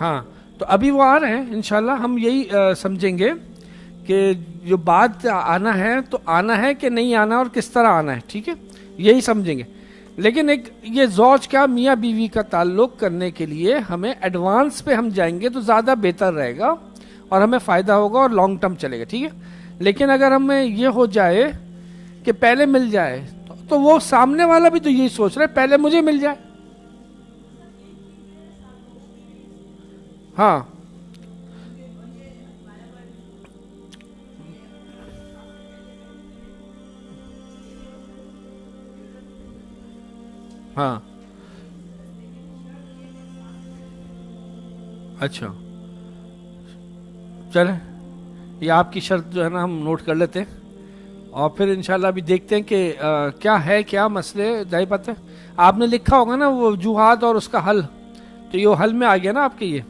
ہاں تو ابھی وہ آ رہے ہیں انشاءاللہ. ہم یہی سمجھیں گے کہ جو بات آنا ہے تو آنا ہے کہ نہیں آنا اور کس طرح آنا ہے, ٹھیک ہے, یہی سمجھیں گے. لیکن ایک یہ زوج کا میاں بیوی کا تعلق کرنے کے لیے ہمیں ایڈوانس پہ ہم جائیں گے تو زیادہ بہتر رہے گا اور ہمیں فائدہ ہوگا اور لانگ ٹرم چلے گا, ٹھیک ہے. لیکن اگر ہمیں یہ ہو جائے کہ پہلے مل جائے تو وہ سامنے والا بھی تو یہی سوچ رہا ہے پہلے مجھے مل جائے. ہاں ہاں اچھا چلیں, یہ آپ کی شرط جو ہے نا ہم نوٹ کر لیتے ہیں اور پھر انشاءاللہ ابھی دیکھتے ہیں کہ کیا ہے کیا مسئلے. ظاہر بات ہے آپ نے لکھا ہوگا نا وہ وجوہات اور اس کا حل, تو یہ حل میں آ گیا نا آپ کے, یہ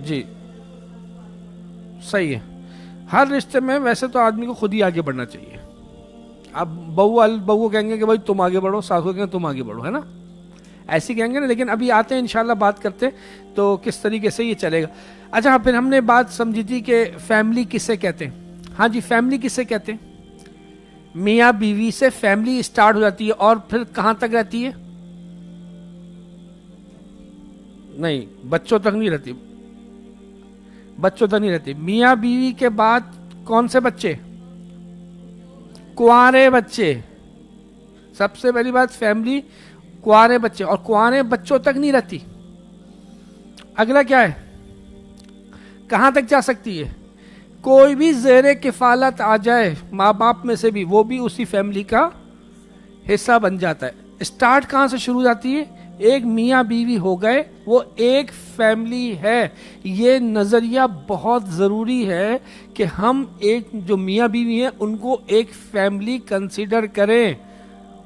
جی صحیح ہے. ہر رشتے میں ویسے تو آدمی کو خود ہی آگے بڑھنا چاہیے. اب بہو کو کہیں گے کہ بھائی تم آگے بڑھو, ساس کو کہیں گے تم آگے بڑھو, ہے نا, ایسی کہیں گے نا. لیکن ابھی آتے ہیں انشاءاللہ بات کرتے تو کس طریقے سے یہ چلے گا. اچھا پھر ہم نے بات سمجھی تھی کہ فیملی کسے کہتے ہیں. ہاں جی, فیملی کسے کہتے ہیں؟ میاں بیوی سے فیملی سٹارٹ ہو جاتی ہے اور پھر کہاں تک رہتی ہے؟ نہیں, بچوں تک نہیں رہتی, بچوں تک نہیں رہتی. میاں بیوی کے بعد کون سے بچے؟ کنوارے بچے. سب سے پہلی بات فیملی کنوارے بچے, اور کنوارے بچوں تک نہیں رہتی. اگلا کیا ہے؟ کہاں تک جا سکتی ہے؟ کوئی بھی زیر کفالت آ جائے ماں باپ میں سے بھی, وہ بھی اسی فیملی کا حصہ بن جاتا ہے. اسٹارٹ کہاں سے شروع جاتی ہے؟ ایک میاں بیوی ہو گئے, وہ ایک فیملی ہے. یہ نظریہ بہت ضروری ہے کہ ہم ایک جو میاں بیوی ہیں ان کو ایک فیملی کنسیڈر کریں.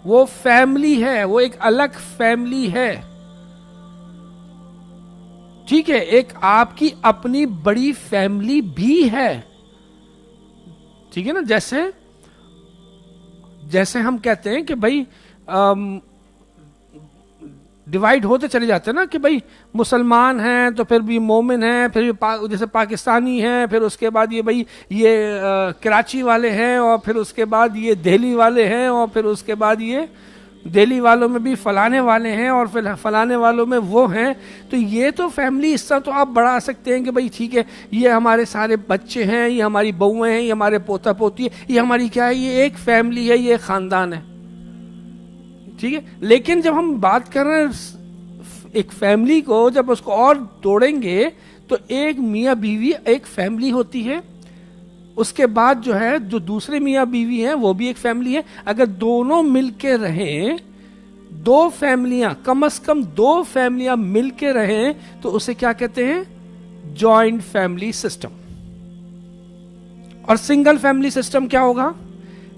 وہ فیملی ہے, وہ ایک الگ فیملی ہے, ٹھیک ہے. ایک آپ کی اپنی بڑی فیملی بھی ہے, ٹھیک ہے نا. جیسے ہم کہتے ہیں کہ بھائی ڈیوائیڈ ہوتے چلے جاتے ہیں نا کہ بھائی مسلمان ہیں تو پھر بھی مومن ہیں, پھر جیسے پاکستانی ہیں, پھر اس کے بعد یہ بھائی یہ کراچی والے ہیں, اور پھر اس کے بعد یہ دہلی والے ہیں, اور پھر اس کے بعد یہ دہلی والوں میں بھی فلانے والے ہیں, اور پھر فلانے والوں میں وہ ہیں. تو یہ تو فیملی حصہ تو آپ بڑھا سکتے ہیں کہ بھائی ٹھیک ہے یہ ہمارے سارے بچے ہیں, یہ ہماری بہویں ہیں, یہ ہمارے پوتا پوتی ہے, یہ ہماری کیا ہے, یہ ایک فیملی ہے, یہ ایک خاندان ہے, ٹھیک ہے. لیکن جب ہم بات کر رہے ہیں ایک فیملی کو, جب اس کو اور توڑیں گے تو ایک میاں بیوی ایک فیملی ہوتی ہے. اس کے بعد جو ہے جو دوسرے میاں بیوی ہیں وہ بھی ایک فیملی ہے. اگر دونوں مل کے رہیں, دو فیملیاں, کم از کم دو فیملیاں مل کے رہیں, تو اسے کیا کہتے ہیں؟ Joint family system. اور سنگل فیملی سسٹم کیا ہوگا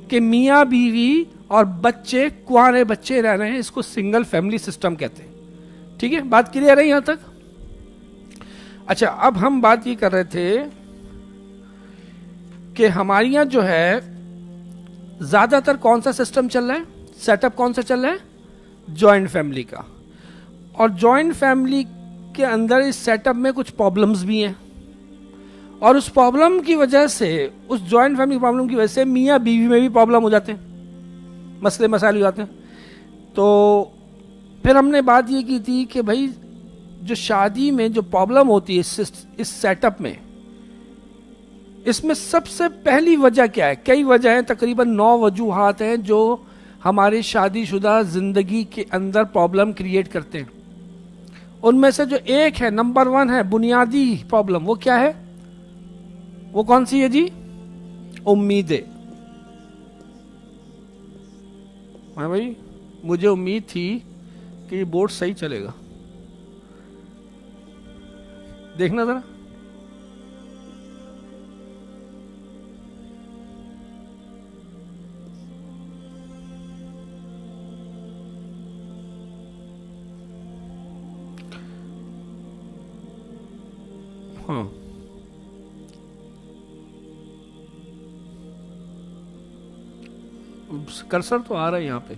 کہ میاں بیوی اور بچے, کنوارے بچے رہ رہے ہیں, اس کو سنگل فیملی سسٹم کہتے ہیں, ٹھیک ہے. بات کلیئر ہے یہاں تک؟ اچھا, اب ہم بات یہ کر رہے تھے کہ ہماری یہاں جو ہے زیادہ تر کون سا سسٹم چل رہا ہے, سیٹ اپ کون سا چل رہا ہے؟ جوائنٹ فیملی کا. اور جوائنٹ فیملی کے اندر اس سیٹ اپ میں کچھ پرابلمز بھی ہیں, اور اس پرابلم کی وجہ سے, اس جوائنٹ فیملی پرابلم کی وجہ سے میاں بیوی میں بھی پرابلم ہو جاتے ہیں, مسئلے مسائل ہو جاتے ہیں. تو پھر ہم نے بات یہ کی تھی کہ بھائی جو شادی میں جو پرابلم ہوتی ہے اس سیٹ اپ میں, اس میں سب سے پہلی وجہ کیا ہے؟ کئی وجہ ہیں, تقریباً 9 وجوہات ہیں جو ہماری شادی شدہ زندگی کے اندر پرابلم کریٹ کرتے ہیں. ان میں سے جو ایک ہے, نمبر 1 ہے بنیادی پرابلم, وہ کیا ہے؟ وہ کون سی ہے جی؟ امیدیں. ہاں بھائی, مجھے امید تھی کہ یہ بورڈ صحیح چلے گا, دیکھنا ذرا. ہاں کرسر تو آ رہا ہے یہاں پہ.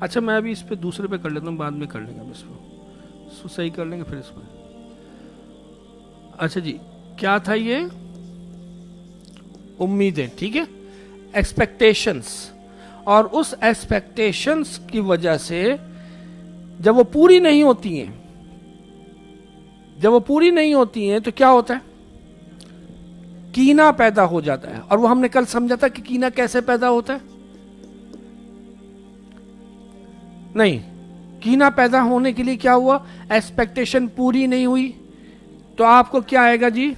اچھا میں ابھی اس پہ دوسرے پہ کر لیتا ہوں, بعد میں کر لیں گے ہم اس کو صحیح کر لیں گے پھر اس میں. اچھا جی, کیا تھا یہ؟ امیدیں, ٹھیک ہے, ایکسپیکٹیشنز. اور اس ایکسپیکٹیشنز کی وجہ سے جب وہ پوری نہیں ہوتی ہیں, تو کیا ہوتا ہے؟ کینہ پیدا ہو جاتا ہے. اور وہ ہم نے کل سمجھا تھا کہ کینہ کیسے پیدا ہوتا ہے. نہیں, کینہ پیدا ہونے کے لیے کیا ہوا؟ ایکسپیکٹیشن پوری نہیں ہوئی, تو آپ کو کیا آئے گا جی؟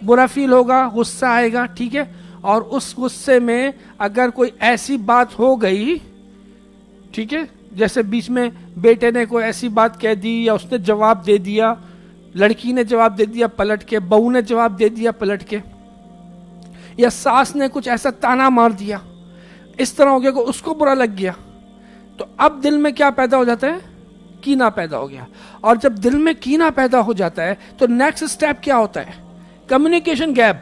برا فیل ہوگا, غصہ آئے گا, ٹھیک ہے. اور اس غصے میں اگر کوئی ایسی بات ہو گئی, ٹھیک ہے, جیسے بیچ میں بیٹے نے کوئی ایسی بات کہہ دی, یا اس نے جواب دے دیا, لڑکی نے جواب دے دیا پلٹ کے, بہو نے جواب دے دیا پلٹ کے, یا ساس نے کچھ ایسا تانا مار دیا, اس طرح ہو گیا کہ اس کو برا لگ گیا, تو اب دل میں کیا پیدا ہو جاتا ہے؟ کینہ پیدا ہو گیا. اور جب دل میں کینہ پیدا ہو جاتا ہے تو نیکسٹ سٹیپ کیا ہوتا ہے؟ Communication gap.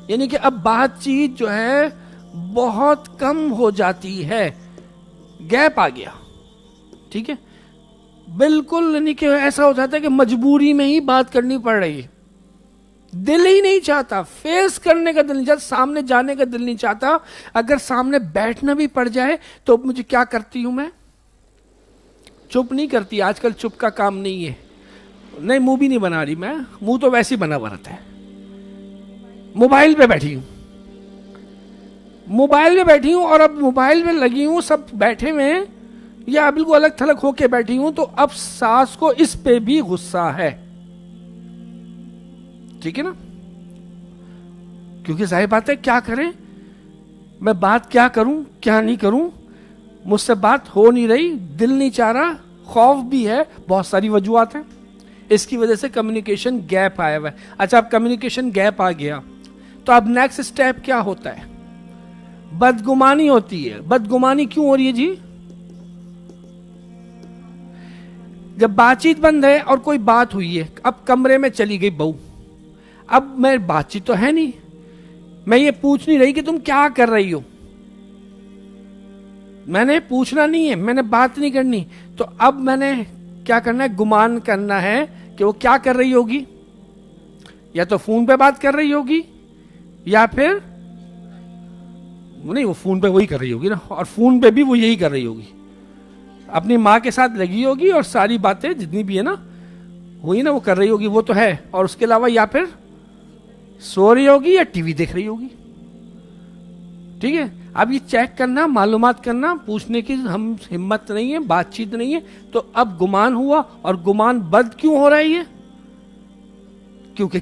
یعنی کہ اب بات چیت جو ہے بہت کم ہو جاتی ہے, گیپ آ گیا, ٹھیک ہے. بالکل یعنی کہ ایسا ہو جاتا ہے کہ مجبوری میں ہی بات کرنی پڑ رہی ہے, دل ہی نہیں چاہتا, فیس کرنے کا دل نہیں چاہتا, سامنے جانے کا دل نہیں چاہتا. اگر سامنے بیٹھنا بھی پڑ جائے تو مجھے کیا کرتی ہوں میں؟ چپ نہیں کرتی. آج کل چپ کا کام نہیں ہے. نہیں, منہ بھی نہیں بنا رہی میں, منہ تو ویسے ہی بنا ہوا رہتا ہے. موبائل پہ بیٹھی ہوں, اور اب موبائل پہ لگی ہوں, سب بیٹھے ہوئے ہیں, یا بالکل الگ تھلگ ہو کے بیٹھی ہوں, تو اب ساس کو اس پہ بھی غصہ ہے, ٹھیک ہے نا. کیونکہ ظاہر بات ہے, کیا کریں, میں بات کیا کروں کیا نہیں کروں, مجھ سے بات ہو نہیں رہی, دل نہیں چاہ رہا, خوف بھی ہے, بہت ساری وجوہات ہیں. اس کی وجہ سے کمیونیکیشن گیپ آیا ہوا ہے. اچھا, اب کمیونیکیشن گیپ آ گیا تو اب نیکسٹ سٹیپ کیا ہوتا ہے؟ بدگمانی ہوتی ہے. بدگمانی کیوں ہو رہی ہے جی؟ جب بات چیت بند ہے اور کوئی بات ہوئی ہے, اب کمرے میں چلی گئی بہو, اب میں بات چیت تو ہے نہیں, میں یہ پوچھ نہیں رہی کہ تم کیا کر رہی ہو, میں نے پوچھنا نہیں ہے, میں نے بات نہیں کرنی, تو اب میں نے کیا کرنا ہے؟ گمان کرنا ہے کہ وہ کیا کر رہی ہوگی. یا تو فون پہ بات کر رہی ہوگی, یا پھر نہیں, وہ فون پہ وہی کر رہی ہوگی نا, اور فون پہ بھی وہ یہی کر رہی ہوگی, اپنی ماں کے ساتھ لگی ہوگی, اور ساری باتیں جتنی بھی ہے نا وہی نا وہ کر رہی ہوگی, وہ تو ہے. اور اس کے علاوہ یا پھر سو رہی ہوگی یا ٹی وی دیکھ رہی ہوگی, ٹھیک ہے. اب یہ چیک کرنا, معلومات کرنا, پوچھنے کی ہم ہمت نہیں ہے, بات چیت نہیں ہے, تو اب گمان ہوا. اور گمان بد کیوں ہو رہا ہے؟ یہ کیونکہ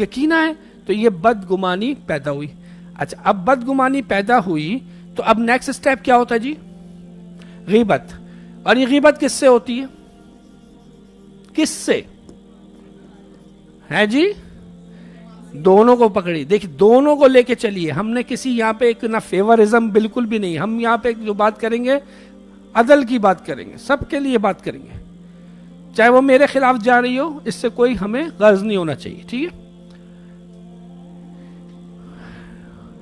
کینہ ہے, تو یہ بدگمانی پیدا ہوئی. اچھا, اب بدگمانی پیدا ہوئی تو اب نیکسٹ سٹیپ کیا ہوتا ہے جی؟ غیبت. اور یہ غیبت کس سے ہوتی ہے؟ کس سے ہے جی؟ دونوں کو پکڑی. دیکھیں, دونوں کو لے کے چلیے. ہم نے کسی یہاں پہ ایک نہ فیورزم بالکل بھی نہیں. ہم یہاں پہ جو بات کریں گے عدل کی بات کریں گے, سب کے لیے بات کریں گے, چاہے وہ میرے خلاف جا رہی ہو, اس سے کوئی ہمیں غرض نہیں ہونا چاہیے, ٹھیک ہے.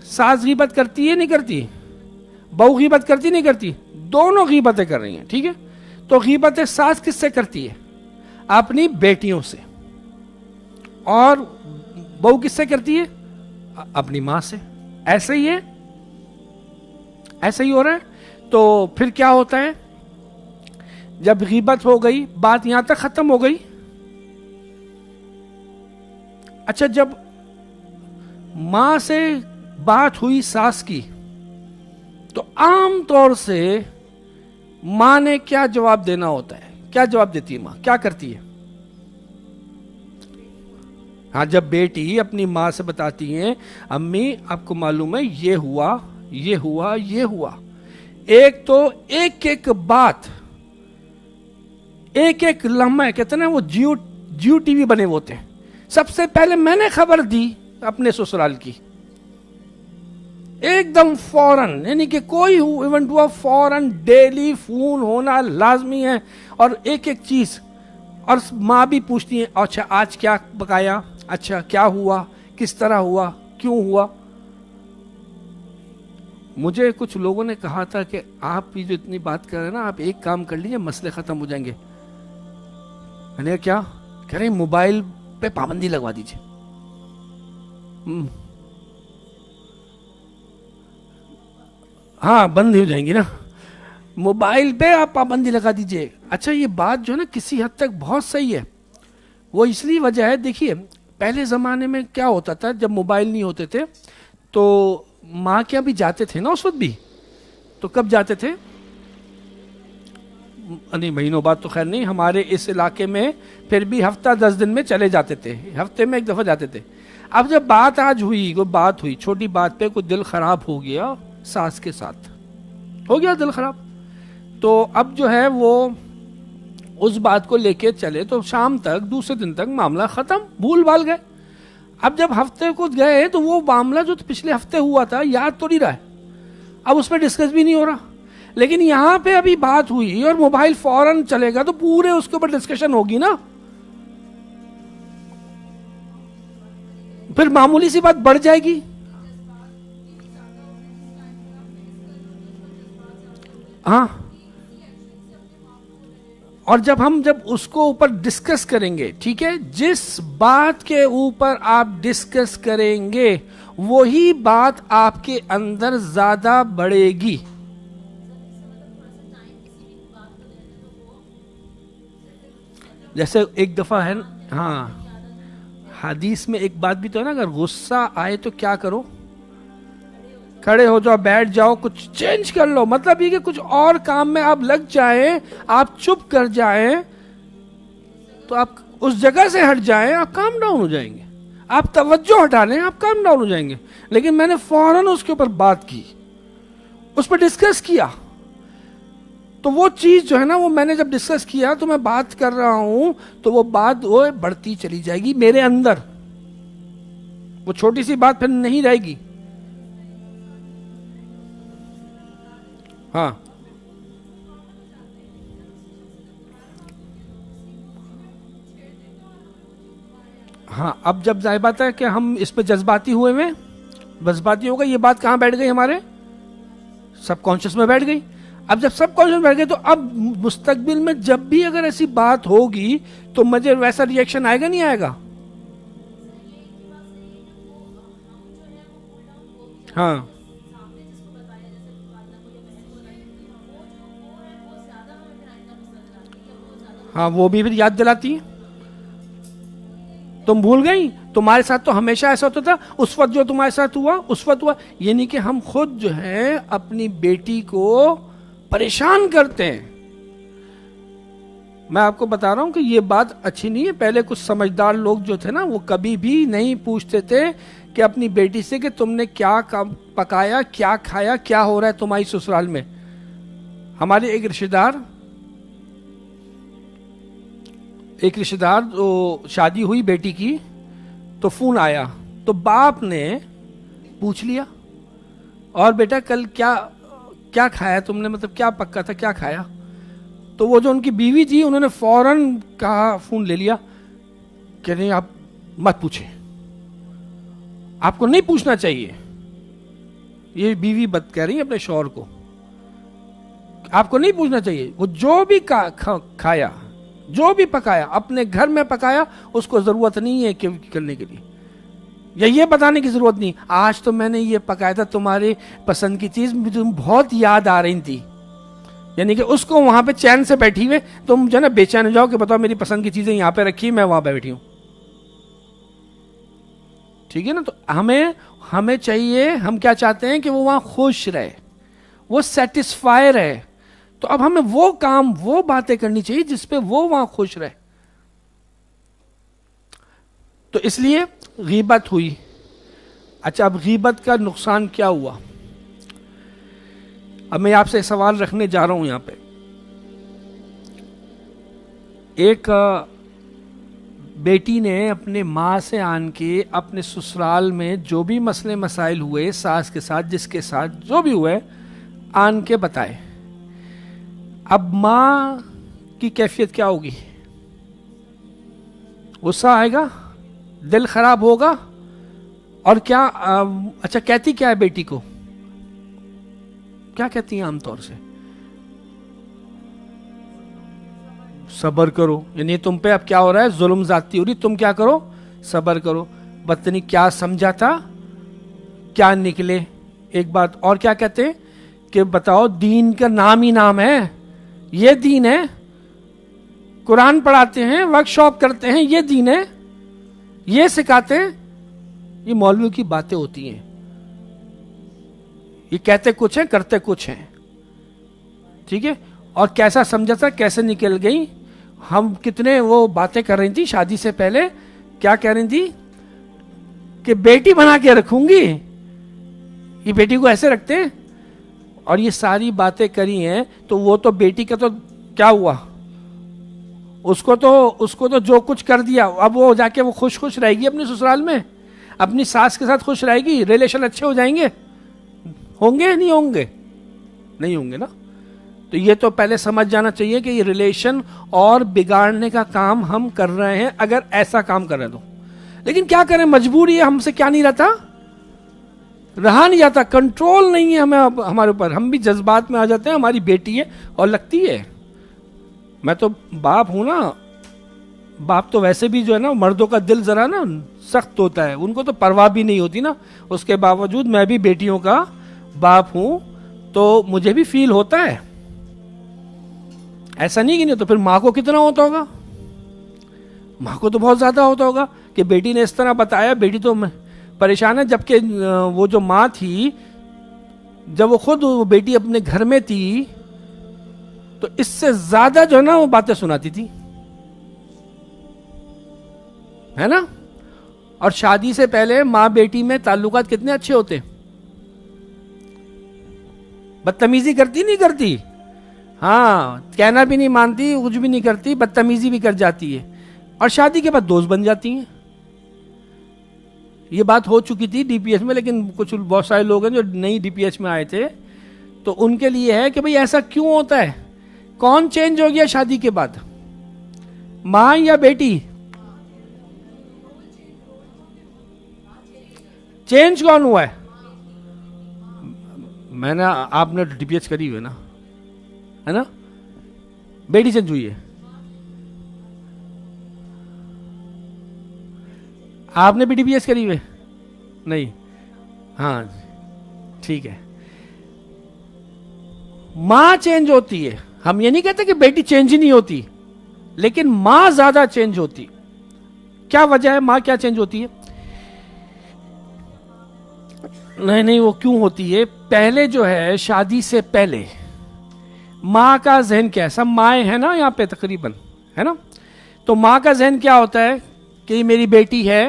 ساس غیبت کرتی ہے نہیں کرتی؟ بہو غیبت کرتی نہیں کرتی؟ دونوں غیبتیں کر رہی ہیں, ٹھیک ہے. تو غیبتیں ساس کس سے کرتی ہے؟ اپنی بیٹیوں سے. اور بہو کس سے کرتی ہے؟ اپنی ماں سے. ایسے ہی ہے, ایسے ہی ہو رہا ہے. تو پھر کیا ہوتا ہے؟ جب غیبت ہو گئی, بات یہاں تک ختم ہو گئی. اچھا, جب ماں سے بات ہوئی ساس کی, تو عام طور سے ماں نے کیا جواب دینا ہوتا ہے؟ کیا جواب دیتی ہے ماں؟ کیا کرتی ہے؟ ہاں, جب بیٹی اپنی ماں سے بتاتی ہیں, امی آپ کو معلوم ہے یہ ہوا, یہ ہوا, یہ ہوا, ایک تو ایک ایک بات, ایک ایک لمحہ, کہتے ہیں وہ جیو ٹی وی بنے ہوتے ہیں. سب سے پہلے میں نے خبر دی اپنے سسرال کی, ایک دم فوراً, یعنی کہ کوئی ایونٹ ہوا فوراً ڈیلی فون ہونا لازمی ہے, اور ایک ایک چیز. اور ماں بھی پوچھتی ہیں, اچھا آج کیا پکایا, اچھا کیا ہوا, کس طرح ہوا, کیوں ہوا. مجھے کچھ لوگوں نے کہا تھا کہ آپ بھی جو اتنی بات کر رہے ہیں نا، آپ ایک کام کر لیجیے مسئلے ختم ہو جائیں گے. میں نے کیا کہہ رہے ہیں؟ موبائل پہ پابندی لگوا دیجیے. ہاں بند ہو جائیں گی نا، موبائل پہ آپ پابندی لگا دیجیے. اچھا یہ بات جو ہے نا کسی حد تک بہت صحیح ہے. وہ اس لیے وجہ ہے، دیکھیے پہلے زمانے میں کیا ہوتا تھا، جب موبائل نہیں ہوتے تھے تو ماں کے یہاں بھی جاتے تھے نا اس وقت بھی. تو کب جاتے تھے؟ نہیں مہینوں بعد تو خیر نہیں، ہمارے اس علاقے میں پھر بھی ہفتہ 10 دن میں چلے جاتے تھے، ہفتے میں ایک دفعہ جاتے تھے. اب جب بات آج ہوئی، کوئی بات ہوئی چھوٹی بات پہ کوئی دل خراب ہو گیا، ساس کے ساتھ ہو گیا دل خراب، تو اب جو ہے وہ اس بات کو لے کے چلے تو شام تک دوسرے دن تک معاملہ ختم، بھول بھال گئے. اب جب ہفتے کو گئے تو وہ معاملہ جو پچھلے ہفتے ہوا تھا یاد تو نہیں رہا ہے، اب اس پہ ڈسکس بھی نہیں ہو رہا. لیکن یہاں پہ ابھی بات ہوئی اور موبائل فوراً چلے گا تو پورے اس کے اوپر ڈسکشن ہوگی نا، پھر معمولی سی بات بڑھ جائے گی. ہاں، اور جب اس کو اوپر ڈسکس کریں گے، ٹھیک ہے، جس بات کے اوپر آپ ڈسکس کریں گے وہی بات آپ کے اندر زیادہ بڑھے گی. جیسے ایک دفعہ ہے، ہاں حدیث میں ایک بات بھی تو ہے نا، اگر غصہ آئے تو کیا کرو؟ کھڑے ہو جاؤ، بیٹھ جاؤ، کچھ چینج کر لو. مطلب یہ کہ کچھ اور کام میں آپ لگ جائیں، آپ چپ کر جائیں تو آپ اس جگہ سے ہٹ جائیں، آپ کام ڈاؤن ہو جائیں گے. آپ توجہ ہٹا لیں، آپ کام ڈاؤن ہو جائیں گے. لیکن میں نے فوراً اس کے اوپر بات کی، اس پہ ڈسکس کیا، تو وہ چیز جو ہے نا، وہ میں نے جب ڈسکس کیا تو میں بات کر رہا ہوں تو وہ بات وہ بڑھتی چلی جائے گی میرے اندر، وہ چھوٹی سی بات پھر نہیں رہے گی. ہاں ہاں، اب جب ظاہر بات ہے کہ ہم اس پہ جذباتی ہوئے ہوئے، جذباتی ہو گئی، یہ بات کہاں بیٹھ گئی؟ ہمارے سب کانشیس میں بیٹھ گئی. اب جب سب کانشیس میں بیٹھ گئی تو اب مستقبل میں جب بھی اگر ایسی بات ہوگی تو مجھے ویسا ری ایکشن آئے گا نہیں آئے گا؟ ہاں ہاں، وہ بھی پھر یاد دلاتی ہیں. تم بھول گئی، تمہارے ساتھ تو ہمیشہ ایسا ہوتا تھا، اس وقت جو تمہارے ساتھ ہوا اس وقت ہوا. یعنی کہ ہم خود جو ہے اپنی بیٹی کو پریشان کرتے ہیں. میں آپ کو بتا رہا ہوں کہ یہ بات اچھی نہیں ہے. پہلے کچھ سمجھدار لوگ جو تھے نا وہ کبھی بھی نہیں پوچھتے تھے کہ اپنی بیٹی سے کہ تم نے کیا پکایا، کیا کھایا، کیا ہو رہا ہے تمہاری سسرال میں. ہمارے ایک رشتہ دار شادی ہوئی بیٹی کی تو فون آیا تو باپ نے پوچھ لیا، اور بیٹا کل کیا کھایا تم نے، مطلب کیا پکا تھا، کیا کھایا؟ تو وہ جو ان کی بیوی تھی انہوں نے فوراً کہا، فون لے لیا کہ نہیں آپ مت پوچھیں، آپ کو نہیں پوچھنا چاہیے. یہ بیوی بات کہہ رہی ہے اپنے شوہر کو، آپ کو نہیں پوچھنا چاہیے. وہ جو بھی کھایا، جو بھی پکایا، اپنے گھر میں پکایا، اس کو ضرورت نہیں ہے کہ کرنے کے لیے، یا یہ بتانے کی ضرورت نہیں آج تو میں نے یہ پکایا تھا تمہاری پسند کی چیز، مجھے بہت یاد آ رہی تھی. یعنی کہ اس کو وہاں پہ چین سے بیٹھی ہوئے تم جو ہے نا بے چین ہو جاؤ کہ بتاؤ میری پسند کی چیزیں یہاں پہ رکھی، میں وہاں پہ بیٹھی ہوں. ٹھیک ہے نا؟ تو ہمیں چاہیے، ہم کیا چاہتے ہیں کہ وہ وہاں خوش رہے، وہ سیٹسفائی رہے. تو اب ہمیں وہ کام، وہ باتیں کرنی چاہیے جس پہ وہ وہاں خوش رہے. تو اس لیے غیبت ہوئی. اچھا اب غیبت کا نقصان کیا ہوا؟ اب میں آپ سے سوال رکھنے جا رہا ہوں یہاں پہ. ایک بیٹی نے اپنے ماں سے آن کے اپنے سسرال میں جو بھی مسئلے مسائل ہوئے ساس کے ساتھ، جس کے ساتھ جو بھی ہوئے، آن کے بتائے. اب ماں کی کیفیت کیا ہوگی؟ غصہ آئے گا، دل خراب ہوگا، اور کیا اچھا کہتی کیا ہے بیٹی کو؟ کیا کہتی ہیں عام طور سے؟ صبر کرو، یعنی تم پہ اب کیا ہو رہا ہے؟ ظلم زیادتی ہو رہی، تم کیا کرو؟ صبر کرو. بتنی کیا سمجھا تھا، کیا نکلے. ایک بات اور کیا کہتے ہیں کہ بتاؤ دین کا نام ہی نام ہے، یہ دین ہے. قرآن پڑھاتے ہیں، ورک شاپ کرتے ہیں، یہ دین ہے، یہ سکھاتے ہیں. یہ مولوی کی باتیں ہوتی ہیں، یہ کہتے کچھ ہیں کرتے کچھ ہیں. ٹھیک ہے. اور کیسا سمجھا تھا، کیسے نکل گئی. ہم کتنے وہ باتیں کر رہی تھی شادی سے پہلے، کیا کہہ رہی تھی کہ بیٹی بنا کے رکھوں گی، یہ بیٹی کو ایسے رکھتے ہیں. اور یہ ساری باتیں کری ہیں تو وہ تو بیٹی کا تو کیا ہوا، اس کو تو جو کچھ کر دیا. اب وہ جا کے وہ خوش رہے گی اپنے سسرال میں، اپنی ساس کے ساتھ خوش رہے گی، ریلیشن اچھے ہو جائیں گے. ہوں گے نہیں ہوں گے؟ نہیں ہوں گے نا. تو یہ تو پہلے سمجھ جانا چاہیے کہ یہ ریلیشن اور بگاڑنے کا کام ہم کر رہے ہیں اگر ایسا کام کر رہے تو. لیکن کیا کریں، مجبوری ہے، ہم سے کیا نہیں رہتا، رہا نہیں جاتا، کنٹرول نہیں ہے ہمیں ہمارے اوپر. ہم بھی جذبات میں آ جاتے ہیں. ہماری بیٹی ہے اور لگتی ہے، میں تو باپ ہوں نا. باپ تو ویسے بھی جو ہے نا، مردوں کا دل ذرا نا سخت ہوتا ہے، ان کو تو پرواہ بھی نہیں ہوتی نا. اس کے باوجود میں بھی بیٹیوں کا باپ ہوں تو مجھے بھی فیل ہوتا ہے. ایسا نہیں کہ نہیں تو پھر ماں کو کتنا ہوتا ہوگا، ماں کو تو بہت زیادہ ہوتا ہوگا کہ بیٹی نے اس طرح بتایا. بیٹی تو پریشان ہے، جبکہ وہ جو ماں تھی، جب وہ خود بیٹی اپنے گھر میں تھی تو اس سے زیادہ جو ہے نا وہ باتیں سناتی تھی، ہے نا. اور شادی سے پہلے ماں بیٹی میں تعلقات کتنے اچھے ہوتے. بدتمیزی کرتی نہیں کرتی، ہاں کہنا بھی نہیں مانتی، کچھ بھی نہیں کرتی، بدتمیزی بھی کر جاتی ہے. اور شادی کے بعد دوست بن جاتی ہیں. یہ بات ہو چکی تھی ڈی پی ایچ میں، لیکن کچھ بہت سارے لوگ ہیں جو نئی ڈی پی ایچ میں آئے تھے تو ان کے لیے ہے کہ بھئی ایسا کیوں ہوتا ہے، کون چینج ہو گیا شادی کے بعد، ماں یا بیٹی؟ چینج کون ہوا ہے؟ میں نے، آپ نے ڈی پی ایچ کری ہوئی ہے نا. بیٹی چینج ہوئی ہے، آپ نے بھی ڈی پی ایچ کری ہوئے نہیں؟ ہاں ٹھیک ہے. ماں چینج ہوتی ہے، ہم یہ نہیں کہتے کہ بیٹی چینج ہی نہیں ہوتی، لیکن ماں زیادہ چینج ہوتی. کیا وجہ ہے ماں کیا چینج ہوتی ہے؟ نہیں وہ کیوں ہوتی ہے؟ پہلے جو ہے شادی سے پہلے ماں کا ذہن کیا ہے، سب مائیں ہیں نا یہاں پہ تقریباً، ہے نا. تو ماں کا ذہن کیا ہوتا ہے کہ یہ میری بیٹی ہے،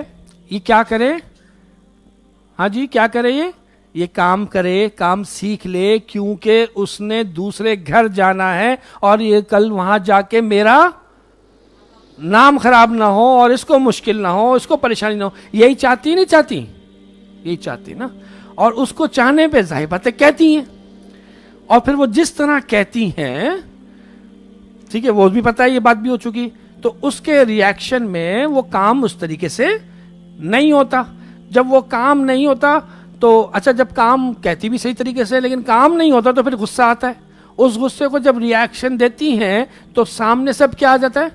یہ کیا کرے، ہاں جی کیا کرے، یہ کام کرے، کام سیکھ لے، کیونکہ اس نے دوسرے گھر جانا ہے اور یہ کل وہاں جا کے میرا نام خراب نہ ہو اور اس کو مشکل نہ ہو، اس کو پریشانی نہ ہو. یہی چاہتی نہیں چاہتی؟ یہی چاہتی نا. اور اس کو چاہنے پہ ظاہر باتیں کہتی ہیں، اور پھر وہ جس طرح کہتی ہیں، ٹھیک ہے، وہ بھی پتہ ہے یہ بات بھی ہو چکی، تو اس کے ریاکشن میں وہ کام اس طریقے سے نہیں ہوتا. جب وہ کام نہیں ہوتا تو اچھا، جب کام کہتی بھی صحیح طریقے سے لیکن کام نہیں ہوتا تو پھر غصہ آتا ہے. اس غصے کو جب ریاکشن دیتی ہیں تو سامنے سب کیا آ جاتا ہے،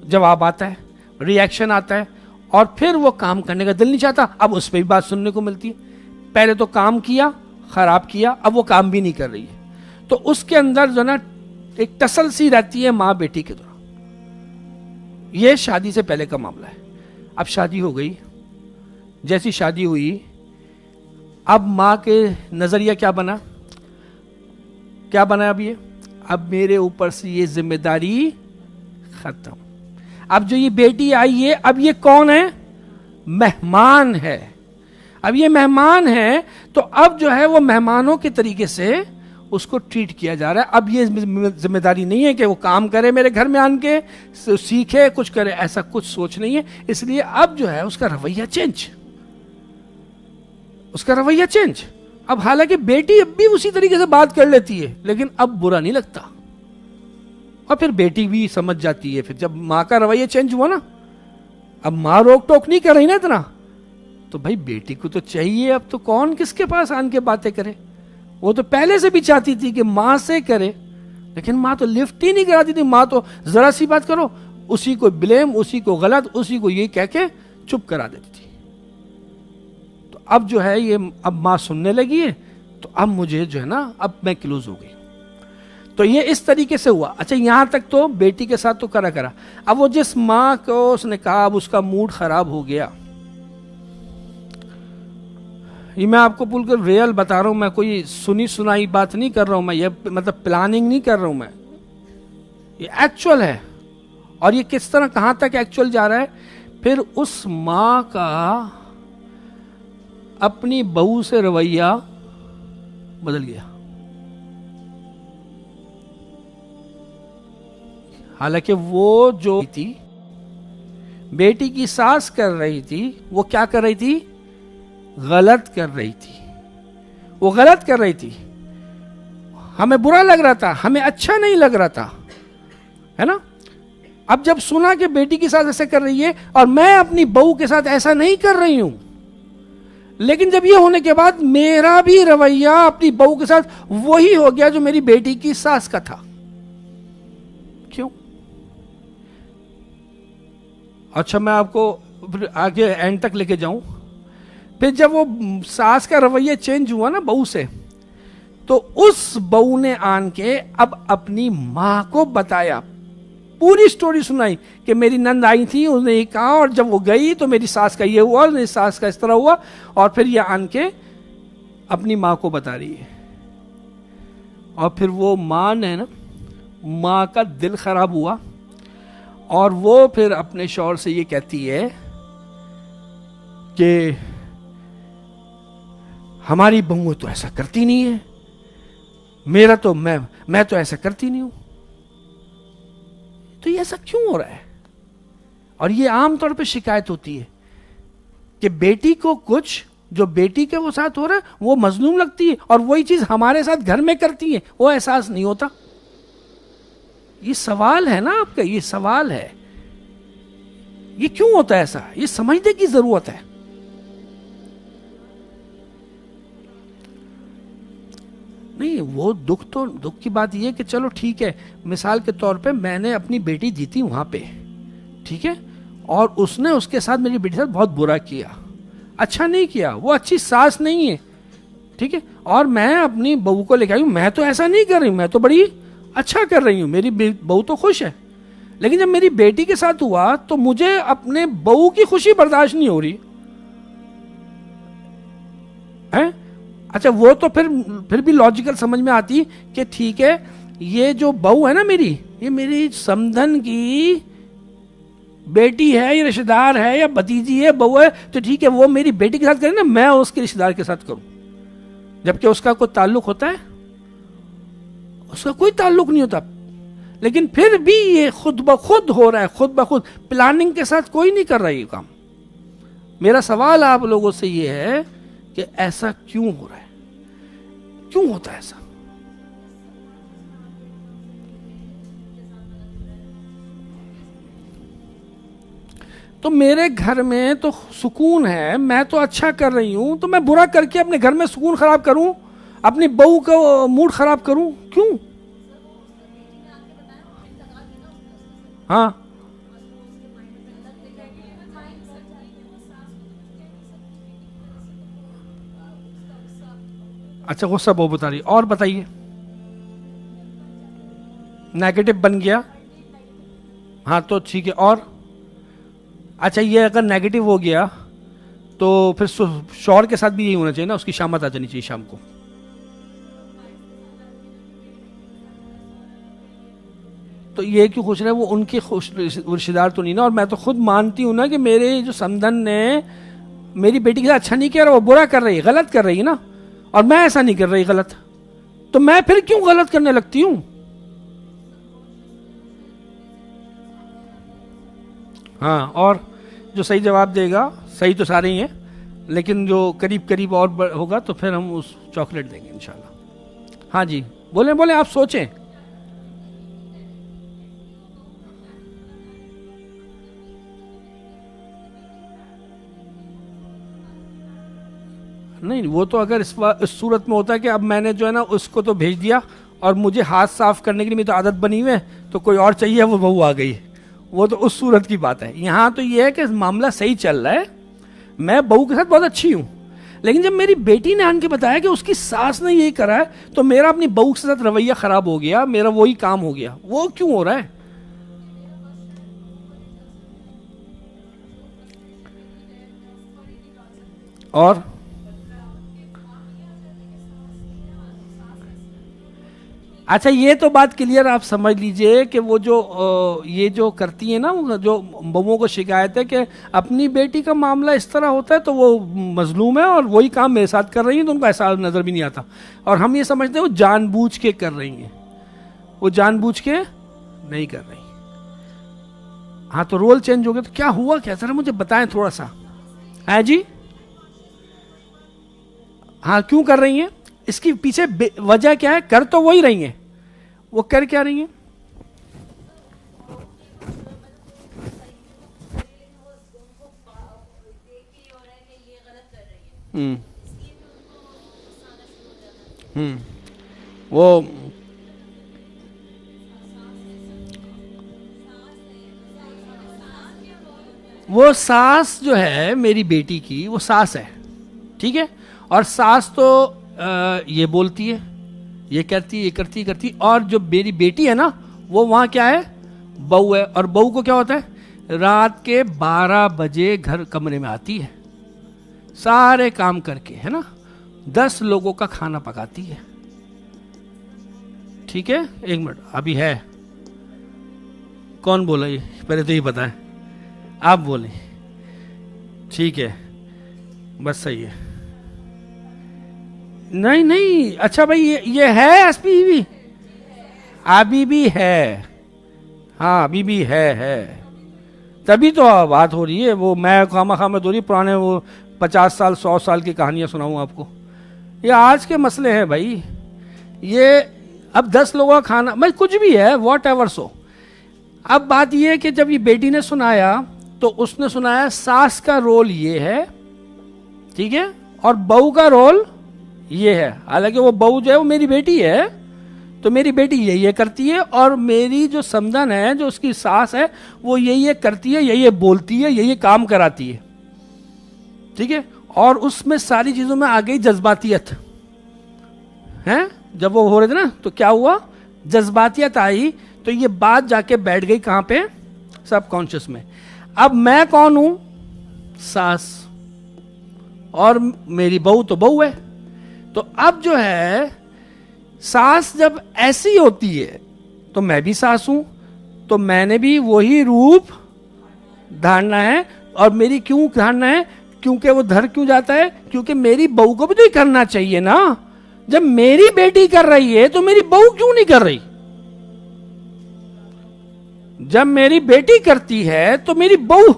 جواب آتا ہے، ریاکشن آتا ہے، اور پھر وہ کام کرنے کا دل نہیں چاہتا. اب اس پہ بھی بات سننے کو ملتی ہے، پہلے تو کام کیا، خراب کیا، اب وہ کام بھی نہیں کر رہی ہے. تو اس کے اندر جو نا ایک ٹسل سی رہتی ہے ماں بیٹی کے دوران. یہ شادی سے پہلے کا معاملہ ہے. اب شادی ہو گئی، جیسی شادی ہوئی، اب ماں کے نظریہ کیا بنا، اب یہ، اب میرے اوپر سے یہ ذمہ داری ختم. اب جو یہ بیٹی آئی ہے، اب یہ کون ہے؟ مہمان ہے. اب یہ مہمان ہے تو اب جو ہے وہ مہمانوں کے طریقے سے اس کو ٹریٹ کیا جا رہا ہے. اب یہ ذمہ داری نہیں ہے کہ وہ کام کرے میرے گھر میں آن کے، سیکھے، کچھ کرے، ایسا کچھ سوچ نہیں ہے. اس لیے اب جو ہے اس کا رویہ چینج. اب حالانکہ بیٹی اب بھی اسی طریقے سے بات کر لیتی ہے لیکن اب برا نہیں لگتا. اور پھر بیٹی بھی سمجھ جاتی ہے. پھر جب ماں کا رویہ چینج ہوا نا، اب ماں روک ٹوک نہیں کر رہی نا اتنا، تو بھائی بیٹی کو تو چاہیے اب تو کون کس کے پاس آن کے باتیں کرے. وہ تو پہلے سے بھی چاہتی تھی کہ ماں سے کرے، لیکن ماں تو لفٹ ہی نہیں کراتی تھی. ماں تو ذرا سی بات کرو اسی کو بلیم، اسی کو غلط، اسی کو یہ کہہ کے چپ کرا دیتی تھی. تو اب جو ہے یہ اب ماں سننے لگی ہے، تو اب مجھے جو ہے نا اب میں کلوز ہو گئی. تو یہ اس طریقے سے ہوا. اچھا یہاں تک تو بیٹی کے ساتھ تو کرا. اب وہ جس ماں کو اس نے کہا، اب اس کا موڈ خراب ہو گیا. یہ میں آپ کو بالکل ریئل بتا رہا ہوں، میں کوئی سنی سنائی بات نہیں کر رہا ہوں، میں یہ مطلب پلاننگ نہیں کر رہا ہوں، میں یہ ایکچول ہے. اور یہ کس طرح کہاں تک ایکچول جا رہا ہے. پھر اس ماں کا اپنی بہو سے رویہ بدل گیا. حالانکہ وہ جو تھی بیٹی کی ساس کر رہی تھی، وہ کیا کر رہی تھی؟ غلط کر رہی تھی. وہ غلط کر رہی تھی. ہمیں برا لگ رہا تھا، ہمیں اچھا نہیں لگ رہا تھا، ہے نا. اب جب سنا کہ بیٹی کے ساتھ ایسا کر رہی ہے اور میں اپنی بہو کے ساتھ ایسا نہیں کر رہی ہوں، لیکن جب یہ ہونے کے بعد میرا بھی رویہ اپنی بہو کے ساتھ وہی ہو گیا جو میری بیٹی کی ساس کا تھا. کیوں؟ اچھا میں آپ کو آگے اینڈ تک لے کے جاؤں. پھر جب وہ ساس کا رویہ چینج ہوا نا بہو سے، تو اس بہو نے آن کے اب اپنی ماں کو بتایا، پوری سٹوری سنائی کہ میری نند آئی تھی، اس نے یہ کہا، اور جب وہ گئی تو میری ساس کا یہ ہوا، میری ساس کا اس طرح ہوا. اور پھر یہ آن کے اپنی ماں کو بتا رہی ہے. اور پھر وہ ماں نے نا، ماں کا دل خراب ہوا، اور وہ پھر اپنے شوہر سے یہ کہتی ہے کہ ہماری بہو تو ایسا کرتی نہیں ہے، میرا تو میں تو ایسا کرتی نہیں ہوں. تو یہ ایسا کیوں ہو رہا ہے؟ اور یہ عام طور پہ شکایت ہوتی ہے کہ بیٹی کو کچھ جو بیٹی کے وہ ساتھ ہو رہا ہے وہ مظلوم لگتی ہے، اور وہی چیز ہمارے ساتھ گھر میں کرتی ہے، وہ احساس نہیں ہوتا. یہ سوال ہے نا آپ کا، یہ سوال ہے، یہ کیوں ہوتا ہے ایسا؟ یہ سمجھنے کی ضرورت ہے. نہیں وہ دکھ کی بات یہ کہ چلو ٹھیک ہے، مثال کے طور پہ میں نے اپنی بیٹی دی تھی وہاں پہ، ٹھیک ہے، اور اس نے اس کے ساتھ میری بیٹی کے ساتھ بہت برا کیا، اچھا نہیں کیا، وہ اچھی ساس نہیں ہے، ٹھیک ہے. اور میں اپنی بہو کو لے کے آئی ہوں، میں تو ایسا نہیں کر رہی ہوں، میں تو بڑی اچھا کر رہی ہوں، میری بہو تو خوش ہے. لیکن جب میری بیٹی کے ساتھ ہوا تو مجھے اپنے بہو کی خوشی برداشت نہیں ہو رہی ہے. اچھا وہ تو پھر بھی لاجیکل سمجھ میں آتی کہ ٹھیک ہے، یہ جو بہو ہے نا میری، یہ میری سمدھن کی بیٹی ہے، یہ رشتہ دار ہے یا بھتیجی ہے، بہو ہے، تو ٹھیک ہے وہ میری بیٹی کے ساتھ کرے نا، میں اس کے رشتہ دار کے ساتھ کروں، جبکہ اس کا کوئی تعلق ہوتا ہے؟ اس کا کوئی تعلق نہیں ہوتا. لیکن پھر بھی یہ خود بخود ہو رہا ہے، خود بخود، پلاننگ کے ساتھ کوئی نہیں کر رہا یہ کام. میرا سوال آپ لوگوں سے یہ ہے کہ ایسا کیوں ہو رہا ہے؟ کیوں ہوتا ہے ایسا؟ تو میرے گھر میں تو سکون ہے، میں تو اچھا کر رہی ہوں، تو میں برا کر کے اپنے گھر میں سکون خراب کروں، اپنی بہو کا موڈ خراب کروں؟ کیوں؟ ہاں اچھا غصہ بہو بتا رہی، اور بتائیے. نیگیٹو بن گیا، ہاں تو ٹھیک ہے. اور اچھا یہ اگر نیگیٹو ہو گیا تو پھر شوہر کے ساتھ بھی یہی ہونا چاہیے نا، اس کی شامت آ جانی چاہیے شام کو. تو یہ کیوں خوش رہے؟ وہ ان کے رشتے دار تو نہیں نا. اور میں تو خود مانتی ہوں نا کہ میرے جو سمدن نے میری بیٹی کے ساتھ اچھا نہیں کیا رہا، وہ برا کر رہی ہے، غلط کر رہی ہے نا، اور میں ایسا نہیں کر رہی غلط، تو میں پھر کیوں غلط کرنے لگتی ہوں؟ ہاں اور جو صحیح جواب دے گا، صحیح تو سارے ہی ہیں لیکن جو قریب قریب اور ہوگا تو پھر ہم اس چاکلیٹ دیں گے انشاءاللہ. ہاں جی بولیں آپ سوچیں. نہیں وہ تو اگر اس صورت میں ہوتا ہے کہ اب میں نے جو ہے نا اس کو تو بھیج دیا اور مجھے ہاتھ صاف کرنے کے لیے میری تو عادت بنی ہوئی ہے تو کوئی اور چاہیے وہ بہو آ گئی، وہ تو اس صورت کی بات ہے. یہاں تو یہ ہے کہ معاملہ صحیح چل رہا ہے، میں بہو کے ساتھ بہت اچھی ہوں، لیکن جب میری بیٹی نے آن کے بتایا کہ اس کی ساس نے یہی کرا ہے تو میرا اپنی بہو کے ساتھ رویہ خراب ہو گیا، میرا وہی کام ہو گیا. وہ کیوں ہو رہا ہے؟ اور اچھا یہ تو بات کلیئر آپ سمجھ لیجئے کہ وہ جو یہ جو کرتی ہیں نا، جو بہوؤں کو شکایت ہے کہ اپنی بیٹی کا معاملہ اس طرح ہوتا ہے تو وہ مظلوم ہے اور وہی کام میرے ساتھ کر رہی ہیں تو ان کو احساس نظر بھی نہیں آتا، اور ہم یہ سمجھتے ہیں وہ جان بوجھ کے کر رہی ہیں. وہ جان بوجھ کے نہیں کر رہی. ہاں تو رول چینج ہو گیا تو کیا ہوا، کیا ذرا مجھے بتائیں تھوڑا سا. ہے جی، ہاں کیوں کر رہی ہیں؟ اس کی پیچھے وجہ کیا ہے؟ کر تو وہی رہی ہیں، وہ کر کیا رہی ہیں؟ وہ ساس جو ہے میری بیٹی کی وہ ساس ہے، ٹھیک ہے، اور ساس تو یہ بولتی ہے، یہ کرتی، یہ کرتی، اور جو میری بیٹی ہے نا وہ وہاں کیا ہے؟ بہو ہے. اور بہو کو کیا ہوتا ہے؟ رات کے 12 بجے گھر کمرے میں آتی ہے، سارے کام کر کے، ہے نا، 10 لوگوں کا کھانا پکاتی ہے. ٹھیک ہے، ایک منٹ ابھی ہے، کون بولا یہ؟ پہلے تو یہ بتائیں، آپ بولیں. ٹھیک ہے، بس صحیح ہے. نہیں اچھا بھائی یہ ہے ایس پی بھی ابھی بھی ہے، ہاں ابھی بھی ہے، تبھی تو بات ہو رہی ہے. وہ میں خواہ میں دوری پرانے وہ 50 سال 100 سال کی کہانیاں سناؤں آپ کو. یہ آج کے مسئلے ہیں بھائی. یہ اب 10 لوگوں کا کھانا میں کچھ بھی ہے واٹ ایور سو. اب بات یہ ہے کہ جب یہ بیٹی نے سنایا تو اس نے سنایا ساس کا رول یہ ہے، ٹھیک ہے، اور بہو کا رول یہ ہے. حالانکہ وہ بہو جو ہے وہ میری بیٹی ہے، تو میری بیٹی یہ کرتی ہے، اور میری جو سمدن ہے جو اس کی ساس ہے وہ یہ کرتی ہے، یہ بولتی ہے، یہ کام کراتی ہے، ٹھیک ہے. اور اس میں ساری چیزوں میں آ گئی جذباتیت ہے. جب وہ ہو رہے تھے نا تو کیا ہوا؟ جذباتیت آئی تو یہ بات جا کے بیٹھ گئی کہاں پہ؟ سب کانشیس میں. اب میں کون ہوں؟ ساس، اور میری بہو تو بہو ہے. تو اب جو ہے ساس جب ایسی ہوتی ہے تو میں بھی ساس ہوں، تو میں نے بھی وہی روپ دھارنا ہے. اور میری کیوں دھارنا ہے؟ کیونکہ وہ دھر کیوں جاتا ہے؟ کیونکہ میری بہو کو بھی تو کرنا چاہیے نا. جب میری بیٹی کر رہی ہے تو میری بہو کیوں نہیں کر رہی؟ جب میری بیٹی کرتی ہے تو میری بہو،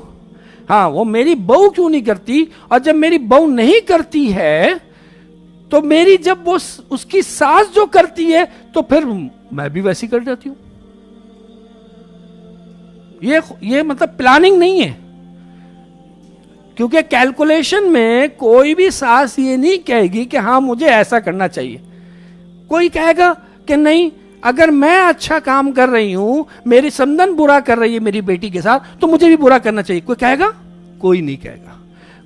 ہاں وہ میری بہو کیوں نہیں کرتی؟ اور جب میری بہو نہیں کرتی ہے تو میری جب وہ اس کی ساس جو کرتی ہے تو پھر میں بھی ویسی کر جاتی ہوں. یہ مطلب پلاننگ نہیں ہے، کیونکہ کیلکولیشن میں کوئی بھی ساس یہ نہیں کہے گی کہ ہاں مجھے ایسا کرنا چاہیے. کوئی کہے گا کہ نہیں، اگر میں اچھا کام کر رہی ہوں، میری سمدن برا کر رہی ہے میری بیٹی کے ساتھ تو مجھے بھی برا کرنا چاہیے. کوئی کہے گا؟ کوئی نہیں کہے گا.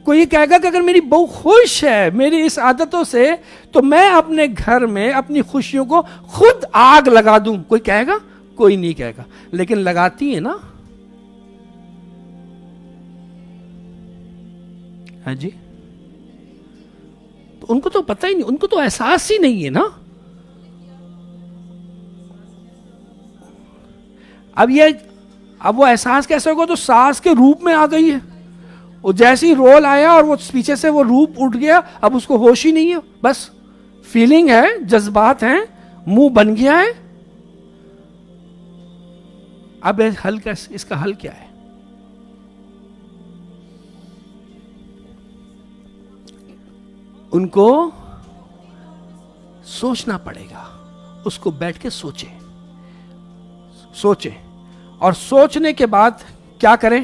کوئی یہ کہے گا کہ اگر میری بہو خوش ہے میری اس عادتوں سے تو میں اپنے گھر میں اپنی خوشیوں کو خود آگ لگا دوں. کوئی کہے گا؟ کوئی نہیں کہے گا. لیکن لگاتی ہے نا. ہاں جی، تو ان کو تو پتہ ہی نہیں، ان کو تو احساس ہی نہیں ہے نا. اب وہ احساس کیسے ہوگا؟ تو ساس کے روپ میں آ گئی ہے. وہ جیسی رول آیا اور وہ پیچھے سے وہ روپ اٹھ گیا، اب اس کو ہوش ہی نہیں ہے، بس فیلنگ ہے، جذبات ہیں، منہ بن گیا ہے. اب حل کیسے؟ اس کا حل کیا ہے؟ ان کو سوچنا پڑے گا. اس کو بیٹھ کے سوچیں اور سوچنے کے بعد کیا کریں؟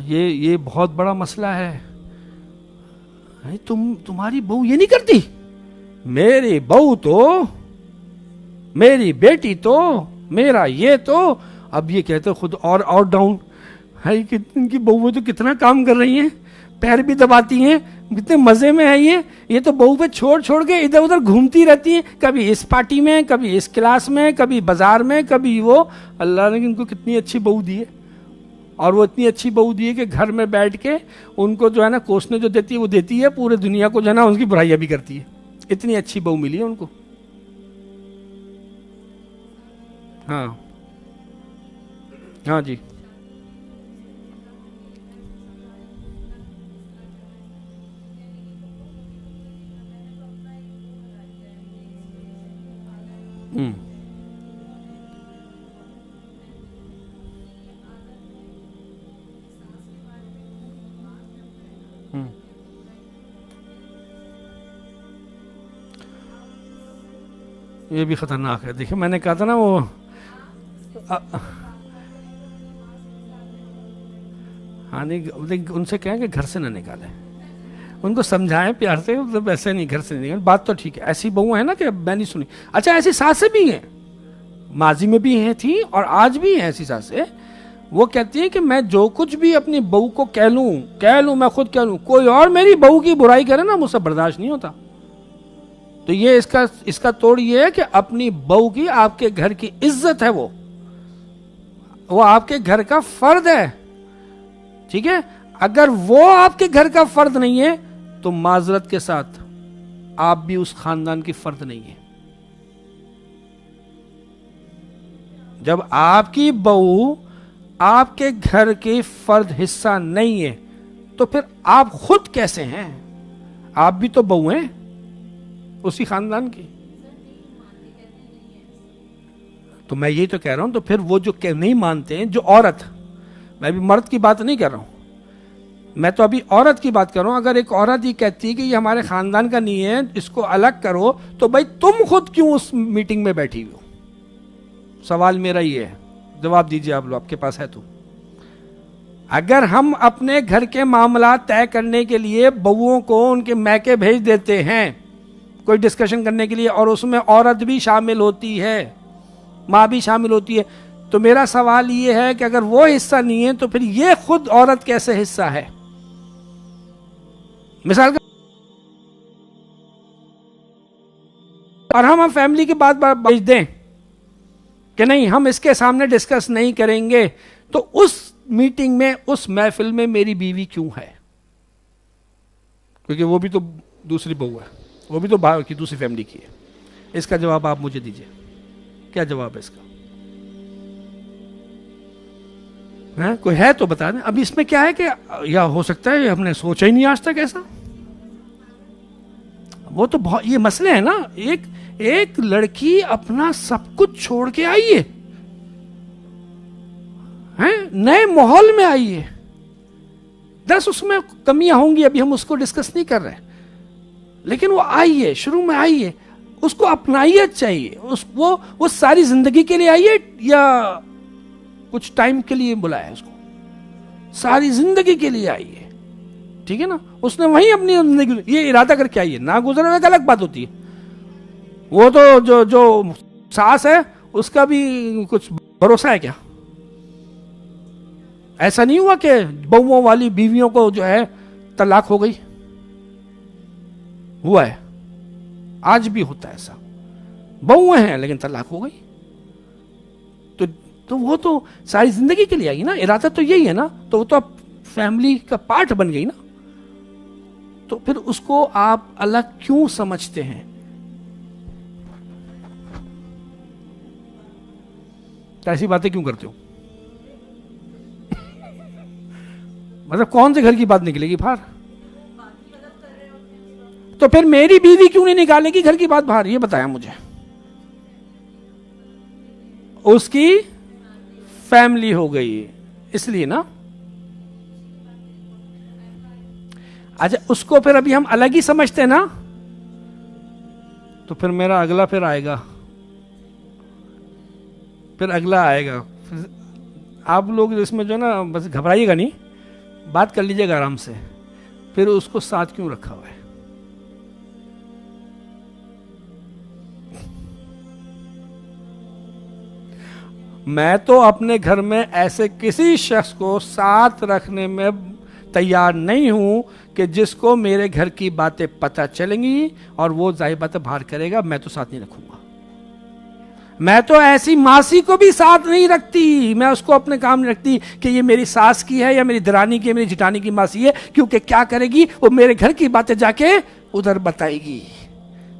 یہ بہت بڑا مسئلہ ہے. تمہاری بہو یہ نہیں کرتی, میری بہو تو, میری بیٹی تو, میرا یہ تو. اب یہ کہتے خود اور ڈاؤن ہے کہ ان کی بہویں تو کتنا کام کر رہی ہیں, پیر بھی دباتی ہیں, کتنے مزے میں ہے یہ تو بہو پہ چھوڑ کے ادھر ادھر گھومتی رہتی ہیں, کبھی اس پارٹی میں, کبھی اس کلاس میں, کبھی بازار میں, کبھی وہ. اللہ نے ان کو کتنی اچھی بہو دی ہے, اور وہ اتنی اچھی بہو دی ہے کہ گھر میں بیٹھ کے ان کو جو ہے نا کوسنے جو دیتی ہے وہ دیتی ہے, پورے دنیا کو جو ہے نا ان کی برائیاں بھی کرتی ہے. اتنی اچھی بہو ملی ہے ان کو. ہاں جی. یہ بھی خطرناک ہے. دیکھیں میں نے کہا تھا نا وہ ہاں نہیں, ان سے کہیں کہ گھر سے نہ نکالیں, ان کو سمجھائیں پیار سے, مطلب ایسے نہیں, گھر سے نہیں نکالیں. بات تو ٹھیک ہے, ایسی بہو ہے نا کہ میں نہیں سنی. اچھا ایسی ساسیں بھی ہیں, ماضی میں بھی ہیں تھی اور آج بھی ہیں ایسی ساسیں. وہ کہتی ہیں کہ میں جو کچھ بھی اپنی بہو کو کہہ لوں میں خود کہہ لوں, کوئی اور میری بہو کی برائی کرے نا مجھ سے برداشت نہیں ہوتا. تو یہ اس کا توڑ یہ ہے کہ اپنی بہو کی, آپ کے گھر کی عزت ہے, وہ آپ کے گھر کا فرد ہے. ٹھیک ہے, اگر وہ آپ کے گھر کا فرد نہیں ہے تو معذرت کے ساتھ آپ بھی اس خاندان کی فرد نہیں ہے. جب آپ کی بہو آپ کے گھر کی فرد حصہ نہیں ہے تو پھر آپ خود کیسے ہیں؟ آپ بھی تو بہو ہیں اسی خاندان کی. تو میں یہی تو کہہ رہا ہوں. تو پھر وہ جو نہیں مانتے ہیں, جو عورت, میں بھی مرد کی بات نہیں کر رہا ہوں, میں تو ابھی عورت کی بات کر رہا ہوں. اگر ایک عورت یہ کہتی ہے کہ یہ ہمارے خاندان کا نہیں ہے, اس کو الگ کرو, تو بھائی تم خود کیوں اس میٹنگ میں بیٹھی ہوئی ہو؟ سوال میرا یہ ہے, جواب دیجئے آپ لوگ, آپ کے پاس ہے تو. اگر ہم اپنے گھر کے معاملات طے کرنے کے لیے بہوؤں کو ان کے میکے بھیج دیتے ہیں کوئی ڈسکشن کرنے کے لیے, اور اس میں عورت بھی شامل ہوتی ہے, ماں بھی شامل ہوتی ہے, تو میرا سوال یہ ہے کہ اگر وہ حصہ نہیں ہے تو پھر یہ خود عورت کیسے حصہ ہے؟ مثال کا, اور ہم فیملی کی بات بھیج دیں کہ نہیں ہم اس کے سامنے ڈسکس نہیں کریں گے, تو اس میٹنگ میں, اس محفل میں میری بیوی کیوں ہے؟ کیونکہ وہ بھی تو دوسری بہو ہے, وہ بھی تو باہر کی دوسری فیملی کی ہے. اس کا جواب آپ مجھے دیجئے, کیا جواب ہے اس کا؟ کوئی ہے تو بتا دیں. اب اس میں کیا ہے کہ یا ہو سکتا ہے ہم نے سوچا ہی نہیں آج تک ایسا. وہ تو بہت, یہ مسئلے ہیں نا. ایک لڑکی اپنا سب کچھ چھوڑ کے آئی ہے, نئے ماحول میں آئی ہے. اس میں کمیاں ہوں گی, ابھی ہم اس کو ڈسکس نہیں کر رہے, لیکن وہ آئی ہے, شروع میں آئی ہے, اس کو اپنائیت چاہیے. وہ ساری زندگی کے لیے آئی ہے یا کچھ ٹائم کے لیے بلایا ہے اس کو؟ ساری زندگی کے لیے آئی ہے. ٹھیک ہے نا, اس نے وہیں اپنی زندگی یہ ارادہ کر کے آئی ہے. نہ گزرنے میں الگ بات ہوتی ہے. وہ تو جو ساس ہے اس کا بھی کچھ بھروسہ ہے کیا؟ ایسا نہیں ہوا کہ بہوؤں والی بیویوں کو جو ہے طلاق ہو گئی؟ ہوا ہے, آج بھی ہوتا ہے ایسا. بہویں ہیں لیکن طلاق ہو گئی. تو وہ تو ساری زندگی کے لیے آئی نا, ارادہ تو یہی ہے نا, تو وہ تو اب فیملی کا پارٹ بن گئی نا. تو پھر اس کو آپ الگ کیوں سمجھتے ہیں؟ ایسی باتیں کیوں کرتے ہو؟ مطلب کون سے گھر کی بات نکلے گی باہر؟ تو پھر میری بیوی کیوں نہیں نکالے گی گھر کی بات باہر؟ یہ بتایا مجھے. اس کی فیملی ہو گئی اس لیے نا. اچھا, اس کو پھر ابھی ہم الگ ہی سمجھتے نا, تو پھر میرا اگلا پھر آئے گا, پھر اگلا آئے گا. آپ لوگ اس میں جو نا بس گھبرائیے گا نہیں, بات کر لیجئے گا آرام سے. پھر اس کو ساتھ کیوں رکھا ہوا ہے؟ میں تو اپنے گھر میں ایسے کسی شخص کو ساتھ رکھنے میں تیار نہیں ہوں کہ جس کو میرے گھر کی باتیں پتہ چلیں گی اور وہ ظاہر باتیں باہر کرے گا. میں تو ساتھ نہیں رکھوں گا. میں تو ایسی ماسی کو بھی ساتھ نہیں رکھتی, میں اس کو اپنے کام نہیں رکھتی کہ یہ میری ساس کی ہے یا میری درانی کی ہے, میری جٹانی کی ماسی ہے, کیونکہ کیا کرے گی وہ میرے گھر کی باتیں جا کے ادھر بتائے گی.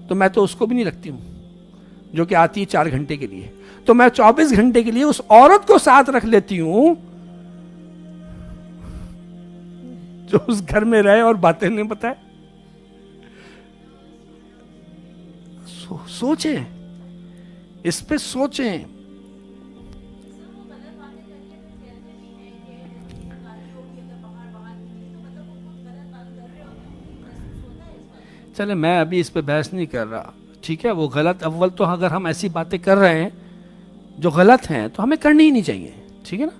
تو میں تو اس کو بھی نہیں رکھتی ہوں جو کہ آتی ہے 4 گھنٹے کے لیے. تو میں 24 گھنٹے کے لیے اس عورت کو ساتھ رکھ لیتی ہوں جو اس گھر میں رہے اور باتیں نہیں بتائے. سوچیں, اس پہ سوچیں. چلے میں ابھی اس پہ بحث نہیں کر رہا, ٹھیک ہے. وہ غلط, اول تو اگر ہم ایسی باتیں کر رہے ہیں جو غلط ہیں تو ہمیں کرنی ہی نہیں چاہیے, ٹھیک ہے نا.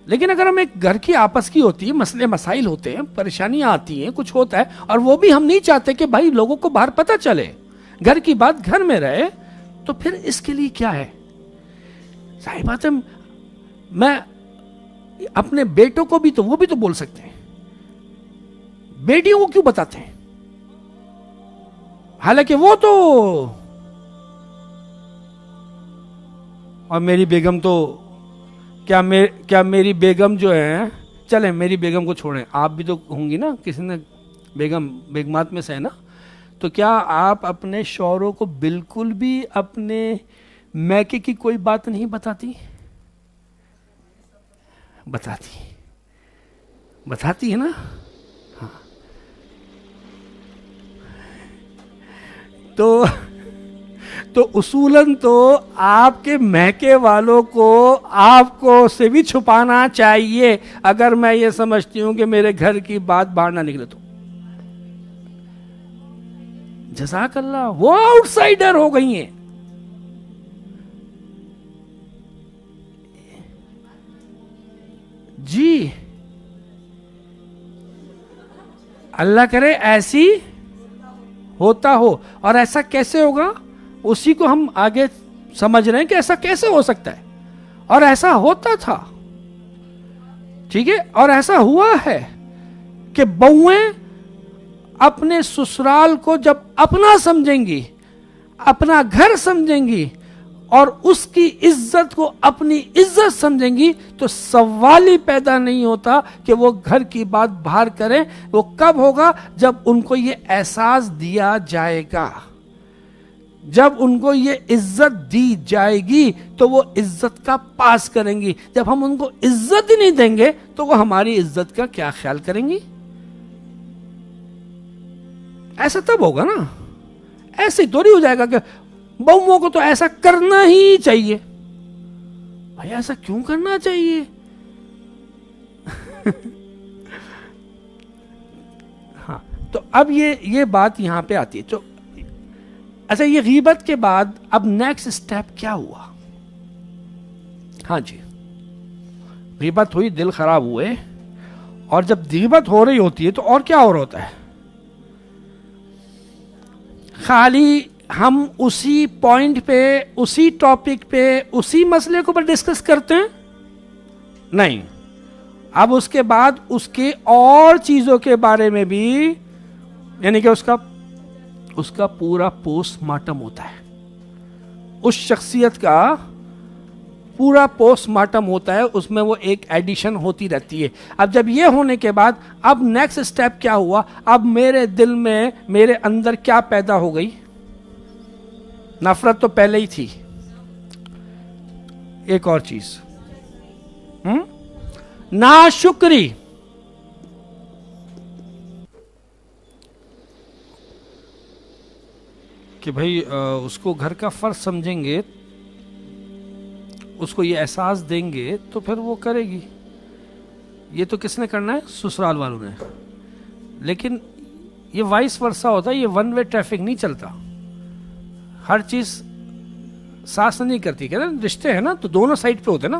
لیکن اگر ہم ایک گھر کی آپس کی ہوتی ہے, مسئلے مسائل ہوتے ہیں, پریشانیاں آتی ہیں, کچھ ہوتا ہے, اور وہ بھی ہم نہیں چاہتے کہ بھائی لوگوں کو باہر پتہ چلے, گھر کی بات گھر میں رہے, تو پھر اس کے لیے کیا ہے؟ صحیح بات ہے. میں اپنے بیٹوں کو بھی تو, وہ بھی تو بول سکتے ہیں, بیٹیوں کو کیوں بتاتے ہیں؟ حالانکہ وہ تو, اور میری بیگم تو, کیا میری بیگم جو ہے, چلیں میری بیگم کو چھوڑیں, آپ بھی تو ہوں گی نا, کسی نے بیگمات میں سے ہے نا, تو کیا آپ اپنے شوہروں کو بالکل بھی اپنے میکے کی کوئی بات نہیں بتاتی؟ بتاتی ہے نا. ہاں. تو اصولاً تو آپ کے میکے والوں کو آپ کو سے بھی چھپانا چاہیے, اگر میں یہ سمجھتی ہوں کہ میرے گھر کی بات باہر نہ نکلے تو. جزاک اللہ. وہ آؤٹ سائڈر ہو گئی ہیں. جی اللہ کرے ایسی ہوتا ہو. اور ایسا کیسے ہوگا, اسی کو ہم آگے سمجھ رہے ہیں کہ ایسا کیسے ہو سکتا ہے, اور ایسا ہوتا تھا, ٹھیک ہے. اور ایسا ہوا ہے کہ بہویں اپنے سسرال کو جب اپنا سمجھیں گی, اپنا گھر سمجھیں گی, اور اس کی عزت کو اپنی عزت سمجھیں گی, تو سوال ہی پیدا نہیں ہوتا کہ وہ گھر کی بات باہر کریں. وہ کب ہوگا؟ جب ان کو یہ احساس دیا جائے گا, جب ان کو یہ عزت دی جائے گی تو وہ عزت کا پاس کریں گی. جب ہم ان کو عزت ہی نہیں دیں گے تو وہ ہماری عزت کا کیا خیال کریں گی؟ ایسا تب ہوگا نا. ایسے تو نہیں ہو جائے گا کہ بہوؤں کو تو ایسا کرنا ہی چاہیے. بھائی ایسا کیوں کرنا چاہیے؟ ہاں. تو اب یہ بات یہاں پہ آتی ہے. اچھا, یہ غیبت کے بعد اب نیکسٹ سٹیپ کیا ہوا؟ ہاں جی, غیبت ہوئی, دل خراب ہوئے, اور جب غیبت ہو رہی ہوتی ہے تو اور کیا ہو رہا ہوتا ہے؟ خالی ہم اسی پوائنٹ پہ, اسی ٹاپک پہ, اسی مسئلے کو پر ڈسکس کرتے ہیں؟ نہیں. اب اس کے بعد اس کے اور چیزوں کے بارے میں بھی, یعنی کہ اس کا پورا پوسٹ مارٹم ہوتا ہے, اس شخصیت کا پورا پوسٹ مارٹم ہوتا ہے, اس میں وہ ایک ایڈیشن ہوتی رہتی ہے. اب جب یہ ہونے کے بعد اب نیکسٹ سٹیپ کیا ہوا؟ اب میرے دل میں, میرے اندر کیا پیدا ہو گئی؟ نفرت تو پہلے ہی تھی. ایک اور چیز, ناشکری. کہ بھئی اس کو گھر کا فرض سمجھیں گے, اس کو یہ احساس دیں گے تو پھر وہ کرے گی. یہ تو کس نے کرنا ہے؟ سسرال والوں نے. لیکن یہ وائس ورثہ ہوتا ہے, یہ ون وے ٹریفک نہیں چلتا. ہر چیز ساس نہیں کرتی, کہ نا رشتے ہیں نا تو دونوں سائڈ پہ ہوتے نا.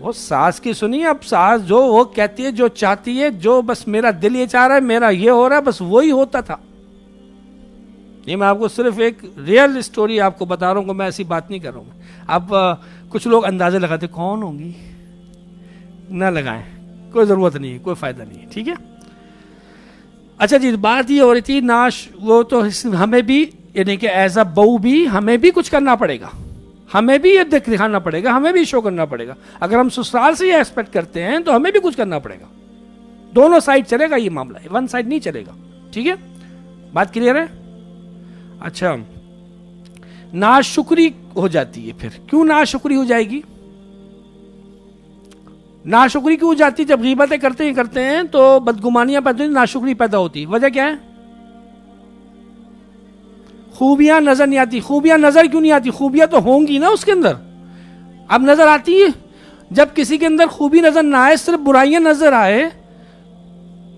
وہ ساس کی سنیے. اب ساس جو وہ کہتی ہے، جو چاہتی ہے، جو بس میرا دل یہ چاہ رہا ہے، میرا یہ ہو رہا ہے، بس وہی ہوتا تھا. یہ میں آپ کو صرف ایک ریئل اسٹوری آپ کو بتا رہا ہوں، میں ایسی بات نہیں کر رہا ہوں. اب کچھ لوگ اندازے لگاتے کون ہوں گی، نہ لگائیں، کوئی ضرورت نہیں ہے، کوئی فائدہ نہیں ہے. ٹھیک ہے. اچھا جی، بات یہ ہو رہی تھی وہ تو ہمیں بھی، یعنی کہ ایز اے بہو بھی ہمیں بھی کچھ کرنا پڑے گا، ہمیں بھی یہ دکھانا پڑے گا، ہمیں بھی شو کرنا پڑے گا. اگر ہم سسرال سے یہ ایکسپیکٹ کرتے ہیں تو ہمیں بھی کچھ کرنا پڑے گا. دونوں سائڈ چلے گا یہ معاملہ، ون سائڈ نہیں چلے گا. ٹھیک ہے، بات کلیئر ہے. اچھا، ناشکری ہو جاتی ہے. پھر کیوں ناشکری ہو جائے گی؟ ناشکری کیوں ہو جاتی؟ جب غیبتیں کرتے ہیں تو بدگمانیاں پیدا ہوتی، ناشکری پیدا ہوتی. وجہ کیا ہے؟ خوبیاں نظر نہیں آتی. خوبیاں نظر کیوں نہیں آتی؟ خوبیاں تو ہوں گی نا اس کے اندر. اب نظر آتی ہے. جب کسی کے اندر خوبی نظر نہ آئے، صرف برائیاں نظر آئے،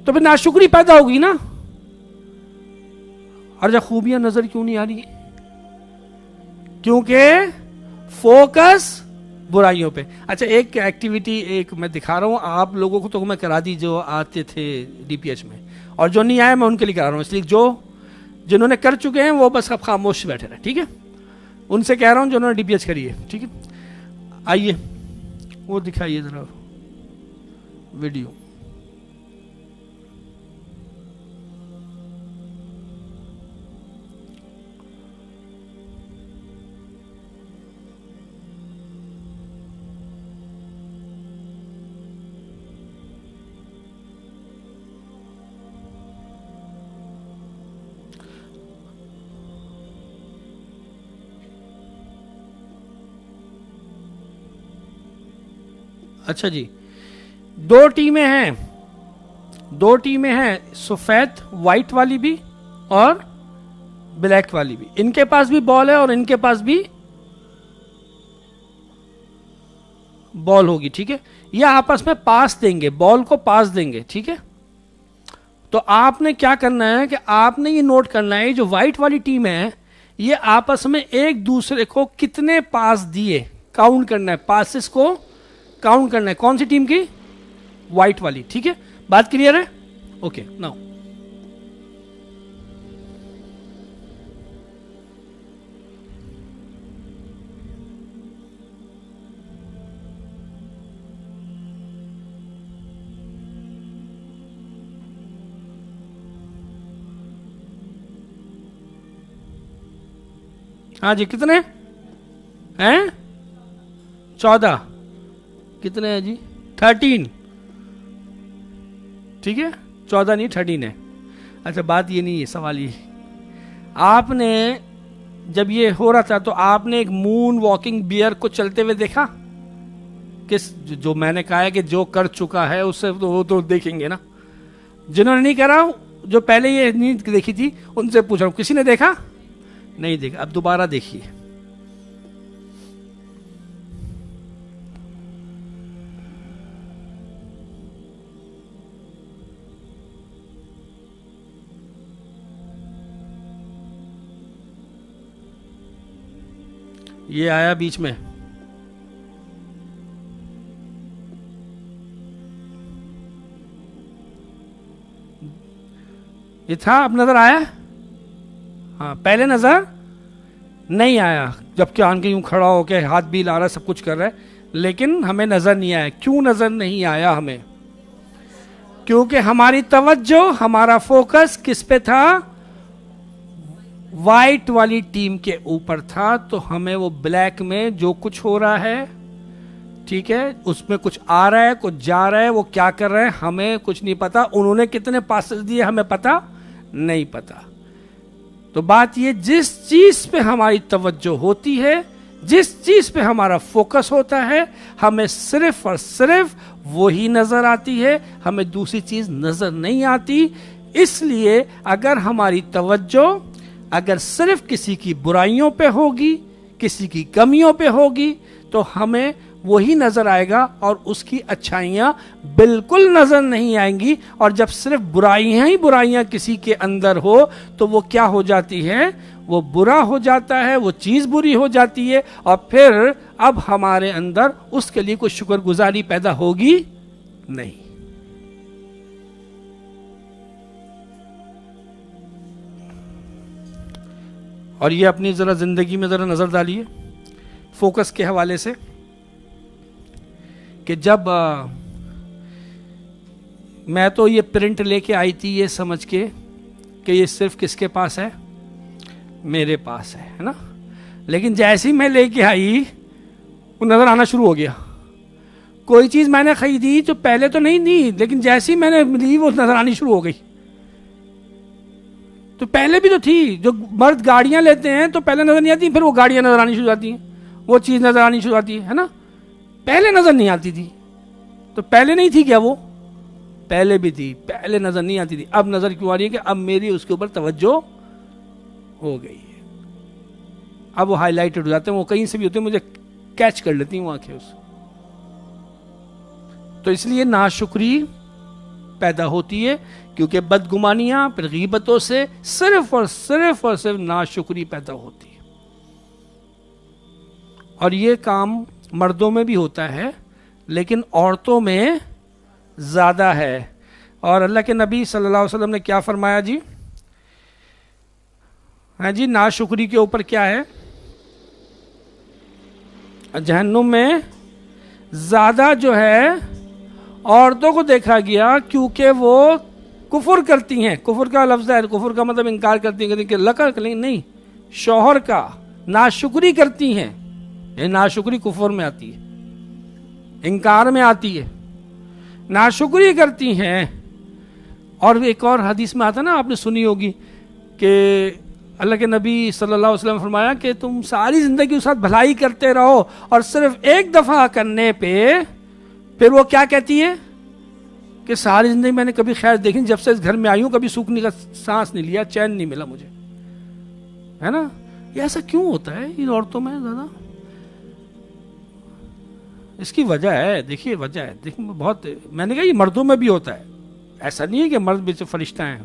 تو پھر ناشکری پیدا ہوگی نا. اور جب خوبیاں نظر کیوں نہیں آ رہی؟ کیونکہ فوکس برائیوں پہ. اچھا، ایک ایکٹیویٹی ایک میں دکھا رہا ہوں آپ لوگوں کو، تو میں کرا دی جو آتے تھے ڈی پی ایچ میں، اور جو نہیں آئے میں ان کے لیے کرا رہا ہوں. اس لیے جنہوں نے کر چکے ہیں وہ بس اب خاموش بیٹھے رہے. ٹھیک ہے، ان سے کہہ رہا ہوں جنہوں نے ڈی پی ایچ کری ہے. ٹھیک ہے، آئیے وہ دکھائیے ذرا ویڈیو. اچھا جی، دو ٹیمیں ہیں، سفید وائٹ والی بھی اور بلیک والی بھی. ان کے پاس بھی بال ہے اور ان کے پاس بھی بال ہوگی. ٹھیک ہے، یہ آپس میں پاس دیں گے، بال کو پاس دیں گے. ٹھیک ہے، تو آپ نے کیا کرنا ہے کہ آپ نے یہ نوٹ کرنا ہے، جو وائٹ والی ٹیم ہے یہ آپس میں ایک دوسرے کو کتنے پاس دیے کاؤنٹ کرنا ہے، پاسز کو کاؤنٹ کرنا ہے. کون سی ٹیم کی؟ وائٹ والی. ٹھیک ہے، بات کلیئر ہے؟ اوکے، ناؤ ہاں جی، کتنے ہیں؟ 14. کتنے ہیں جی؟ 13. ٹھیک ہے، 14 نہیں 13 ہے. اچھا، بات یہ نہیں ہے، سوال یہ، آپ نے جب یہ ہو رہا تھا تو آپ نے ایک مون واکنگ بیئر کو چلتے ہوئے دیکھا؟ جو میں نے کہا ہے کہ جو کر چکا ہے اس سے وہ تو دیکھیں گے نا. جنہوں نے نہیں کرا، جو پہلے یہ نہیں دیکھی تھی ان سے پوچھ رہا ہوں، کسی نے دیکھا؟ نہیں دیکھا. اب دوبارہ دیکھیے. یہ آیا بیچ میں، یہ تھا. اب نظر آیا؟ ہاں، پہلے نظر نہیں آیا، جبکہ آن کے یوں کھڑا ہو کے ہاتھ بھی لا رہا ہے، سب کچھ کر رہا ہے، لیکن ہمیں نظر نہیں آیا. کیوں نظر نہیں آیا ہمیں؟ کیونکہ ہماری توجہ، ہمارا فوکس کس پہ تھا؟ وائٹ والی ٹیم کے اوپر تھا. تو ہمیں وہ بلیک میں جو کچھ ہو رہا ہے، ٹھیک ہے، اس میں کچھ آ رہا ہے، کچھ جا رہا ہے، وہ کیا کر رہے ہیں ہمیں کچھ نہیں پتا. انہوں نے کتنے پاسز دیے ہمیں پتا نہیں پتا. تو بات یہ، جس چیز پہ ہماری توجہ ہوتی ہے، جس چیز پہ ہمارا فوکس ہوتا ہے، ہمیں صرف اور صرف وہی نظر آتی ہے، ہمیں دوسری چیز نظر نہیں آتی. اس لیے اگر ہماری توجہ اگر صرف کسی کی برائیوں پہ ہوگی، کسی کی کمیوں پہ ہوگی، تو ہمیں وہی نظر آئے گا اور اس کی اچھائیاں بالکل نظر نہیں آئیں گی. اور جب صرف برائیاں ہی برائیاں کسی کے اندر ہو تو وہ کیا ہو جاتی ہے؟ وہ برا ہو جاتا ہے، وہ چیز بری ہو جاتی ہے. اور پھر اب ہمارے اندر اس کے لیے کوئی شکر گزاری پیدا ہوگی نہیں. اور یہ اپنی ذرا زندگی میں ذرا نظر ڈالیے فوکس کے حوالے سے کہ جب میں تو یہ پرنٹ لے کے آئی تھی یہ سمجھ کے کہ یہ صرف کس کے پاس ہے؟ میرے پاس ہے نا. لیکن جیسی میں لے کے آئی وہ نظر آنا شروع ہو گیا. کوئی چیز میں نے خریدی جو پہلے تو نہیں تھی لیکن جیسی میں نے لی وہ نظر آنی شروع ہو گئی. تو پہلے بھی تو تھی. جو مرد گاڑیاں لیتے ہیں تو پہلے نظر نہیں آتی, پھر وہ گاڑیاں نظر آنی شروع آتی ہیں, وہ چیز نظر آنی شروع آتی ہے نا. پہلے نظر نہیں آتی تھی. تو پہلے نہیں تھی کیا وہ؟ پہلے بھی تھی, پہلے نظر نہیں آتی تھی. اب نظر کیوں آ رہی ہے؟ کہ اب میری اس کے اوپر توجہ ہو گئی ہے. اب وہ ہائی لائٹڈ ہو جاتے ہیں, وہ کہیں سے بھی ہوتے ہیں, مجھے کیچ کر لیتی ہیں وہ آنکھیں اس. تو اس لیے ناشکری پیدا ہوتی ہے کیونکہ بدگمانیاں پھر غیبتوں سے صرف اور صرف ناشکری پیدا ہوتی ہے. اور یہ کام مردوں میں بھی ہوتا ہے لیکن عورتوں میں زیادہ ہے. اور اللہ کے نبی صلی اللہ علیہ وسلم نے کیا فرمایا جی؟ ہاں جی, ناشکری کے اوپر کیا ہے؟ جہنم میں زیادہ جو ہے عورتوں کو دیکھا گیا کیونکہ وہ کفر کرتی ہیں. کفر کا لفظ ہے, کفر کا مطلب انکار کرتی ہیں, کہ لکڑ نہیں, شوہر کا ناشکری کرتی ہیں. یہ ناشکری کفر میں آتی ہے, انکار میں آتی ہے, ناشکری کرتی ہیں. اور ایک اور حدیث میں آتا نا, آپ نے سنی ہوگی کہ اللہ کے نبی صلی اللہ علیہ وسلم نے فرمایا کہ تم ساری زندگی اس ساتھ بھلائی کرتے رہو اور صرف ایک دفعہ کرنے پہ پھر وہ کیا کہتی ہے کہ ساری زندگی میں نے کبھی خیر دیکھی, جب سے اس گھر میں آئی ہوں کبھی سوکھنے کا سانس نہیں لیا, چین نہیں ملا مجھے, ہے نا. یہ ایسا کیوں ہوتا ہے ان عورتوں میں زیادہ؟ اس کی وجہ ہے, دیکھیے وجہ ہے, دیکھیں بہت, میں نے کہا یہ مردوں میں بھی ہوتا ہے, ایسا نہیں ہے کہ مرد بھی فرشتہ ہیں,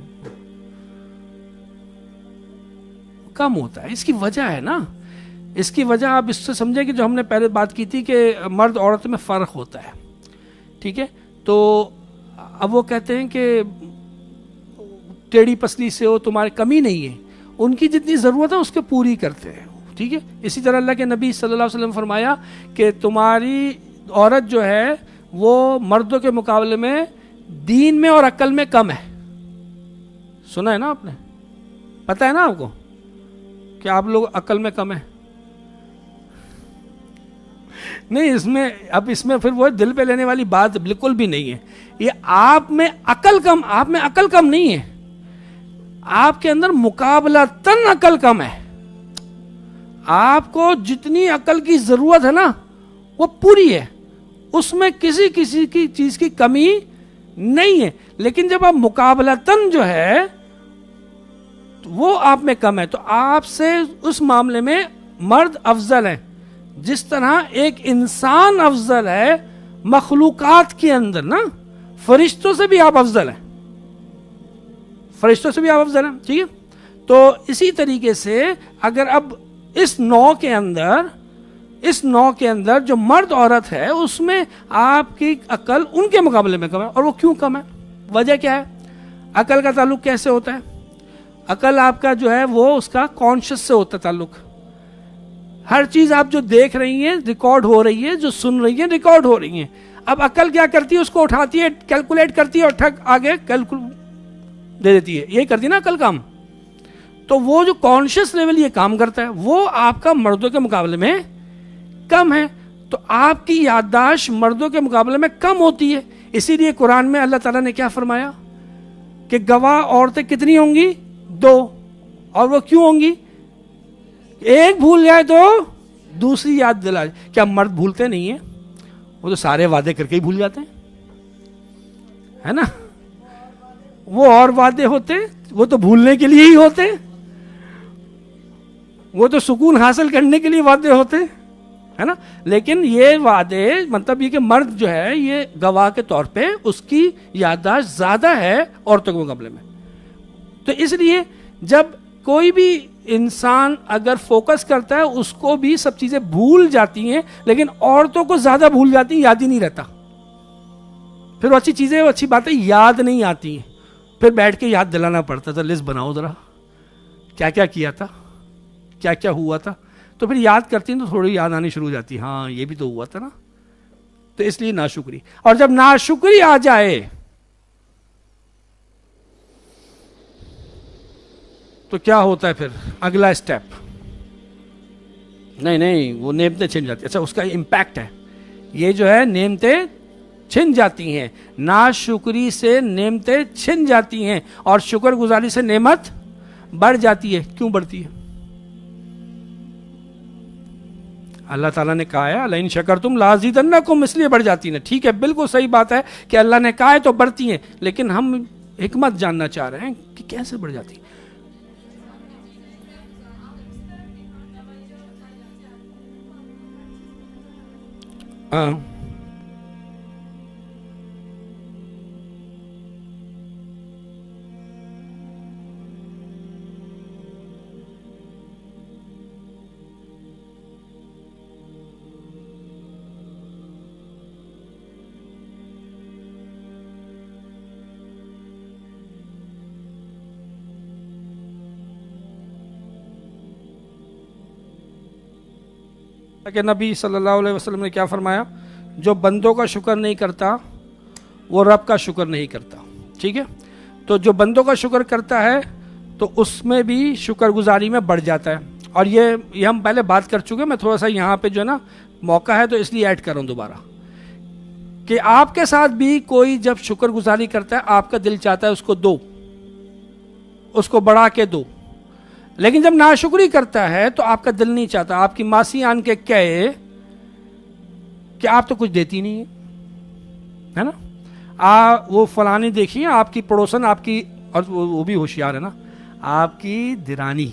کم ہوتا ہے. اس کی وجہ ہے نا, اس کی وجہ آپ اس سے سمجھیں کہ جو ہم نے پہلے بات کی تھی کہ مرد عورت میں فرق ہوتا ہے, ٹھیک ہے. تو اب وہ کہتے ہیں کہ ٹیڑھی پسلی سے ہو تمہارے کمی نہیں ہے, ان کی جتنی ضرورت ہے اس کے پوری کرتے ہیں, ٹھیک ہے. اسی طرح اللہ کے نبی صلی اللہ علیہ وسلم فرمایا کہ تمہاری عورت جو ہے وہ مردوں کے مقابلے میں دین میں اور عقل میں کم ہے. سنا ہے نا آپ نے, پتہ ہے نا آپ کو کہ آپ لوگ عقل میں کم ہیں. نہیں, اس میں اب اس میں پھر وہ دل پہ لینے والی بات بالکل بھی نہیں ہے. یہ آپ میں عقل کم نہیں ہے, آپ کے اندر مقابلتاً عقل کم ہے. آپ کو جتنی عقل کی ضرورت ہے نا وہ پوری ہے, اس میں کسی کی چیز کی کمی نہیں ہے. لیکن جب آپ مقابلتاً جو ہے وہ آپ میں کم ہے, تو آپ سے اس معاملے میں مرد افضل ہے. جس طرح ایک انسان افضل ہے مخلوقات کے اندر نا, فرشتوں سے بھی آپ افضل ہیں, فرشتوں سے بھی آپ افضل ہیں, ٹھیک ہے. تو اسی طریقے سے اگر اب اس نوع کے اندر جو مرد عورت ہے اس میں آپ کی عقل ان کے مقابلے میں کم ہے. اور وہ کیوں کم ہے؟ وجہ کیا ہے؟ عقل کا تعلق کیسے ہوتا ہے؟ عقل آپ کا جو ہے وہ اس کا کانشس سے ہوتا ہے تعلق. ہر چیز آپ جو دیکھ رہی ہیں ریکارڈ ہو رہی ہے, جو سن رہی ہیں ریکارڈ ہو رہی ہیں. اب عقل کیا کرتی ہے؟ اس کو اٹھاتی ہے, کیلکولیٹ کرتی ہے اور ٹھک آگے دے دیتی ہے. یہی کرتی ہے نا عقل کام. تو وہ جو کانشیس لیول یہ کام کرتا ہے وہ آپ کا مردوں کے مقابلے میں کم ہے. تو آپ کی یادداشت مردوں کے مقابلے میں کم ہوتی ہے. اسی لیے قرآن میں اللہ تعالیٰ نے کیا فرمایا کہ گواہ عورتیں کتنی ہوں گی؟ 2. اور وہ کیوں ہوں گی؟ ایک بھول جائے تو دوسری یاد دلا جائے. کیا مرد بھولتے نہیں ہیں؟ وہ تو سارے وعدے کر کے ہی بھول جاتے ہیں, ہے نا. وہ اور وعدے ہوتے, وہ تو بھولنے کے لیے ہی ہوتے, وہ تو سکون حاصل کرنے کے لیے وعدے ہوتے, ہے نا. لیکن یہ وعدے مطلب یہ کہ مرد جو ہے یہ گواہ کے طور پہ اس کی یادداشت زیادہ ہے عورتوں کے مقابلے میں. تو اس لیے جب کوئی بھی انسان اگر فوکس کرتا ہے اس کو بھی سب چیزیں بھول جاتی ہیں، لیکن عورتوں کو زیادہ بھول جاتی ہیں، یاد ہی نہیں رہتا. پھر وہ اچھی چیزیں، وہ اچھی باتیں یاد نہیں آتی ہیں، پھر بیٹھ کے یاد دلانا پڑتا تھا، لسٹ بناؤ ذرا کیا کیا کیا تھا، کیا کیا ہوا تھا. تو پھر یاد کرتی ہیں تو تھوڑی یاد آنی شروع ہو جاتی، ہاں یہ بھی تو ہوا تھا نا. تو اس لیے ناشکری. اور جب ناشکری آ جائے تو کیا ہوتا ہے پھر اگلا اسٹیپ؟ نہیں وہ نعمتیں چھن جاتی. اچھا اس کا امپیکٹ ہے یہ جو ہے، نعمتیں چھن جاتی ہیں. ناشکری سے نعمتیں چھن جاتی ہیں اور شکر گزاری سے نعمت بڑھ جاتی ہے. کیوں بڑھتی ہے؟ اللہ تعالیٰ نے کہا ہے لئن شکرتم لازیدنکم، اس لیے بڑھ جاتی ہیں. ٹھیک ہے، بالکل صحیح بات ہے کہ اللہ نے کہا ہے تو بڑھتی ہیں، لیکن ہم حکمت جاننا چاہ رہے ہیں کہ کیسے بڑھ جاتی ہیں. ہاں کہ نبی صلی اللہ علیہ وسلم نے کیا فرمایا؟ جو بندوں کا شکر نہیں کرتا وہ رب کا شکر نہیں کرتا. ٹھیک ہے، تو جو بندوں کا شکر کرتا ہے تو اس میں بھی شکر گزاری میں بڑھ جاتا ہے. اور یہ ہم پہلے بات کر چکے. میں تھوڑا سا یہاں پہ جو ہے نا موقع ہے تو اس لیے ایڈ کر رہا ہوں دوبارہ کہ آپ کے ساتھ بھی کوئی جب شکر گزاری کرتا ہے آپ کا دل چاہتا ہے اس کو دو، اس کو بڑھا کے دو. لیکن جب ناشکری کرتا ہے تو آپ کا دل نہیں چاہتا. آپ کی ماسی آن کے کہے کہ آپ تو کچھ دیتی نہیں ہے نا. وہ فلانی دیکھیے آپ کی پڑوسن، آپ کی، اور وہ بھی ہوشیار ہے نا، آپ کی درانی،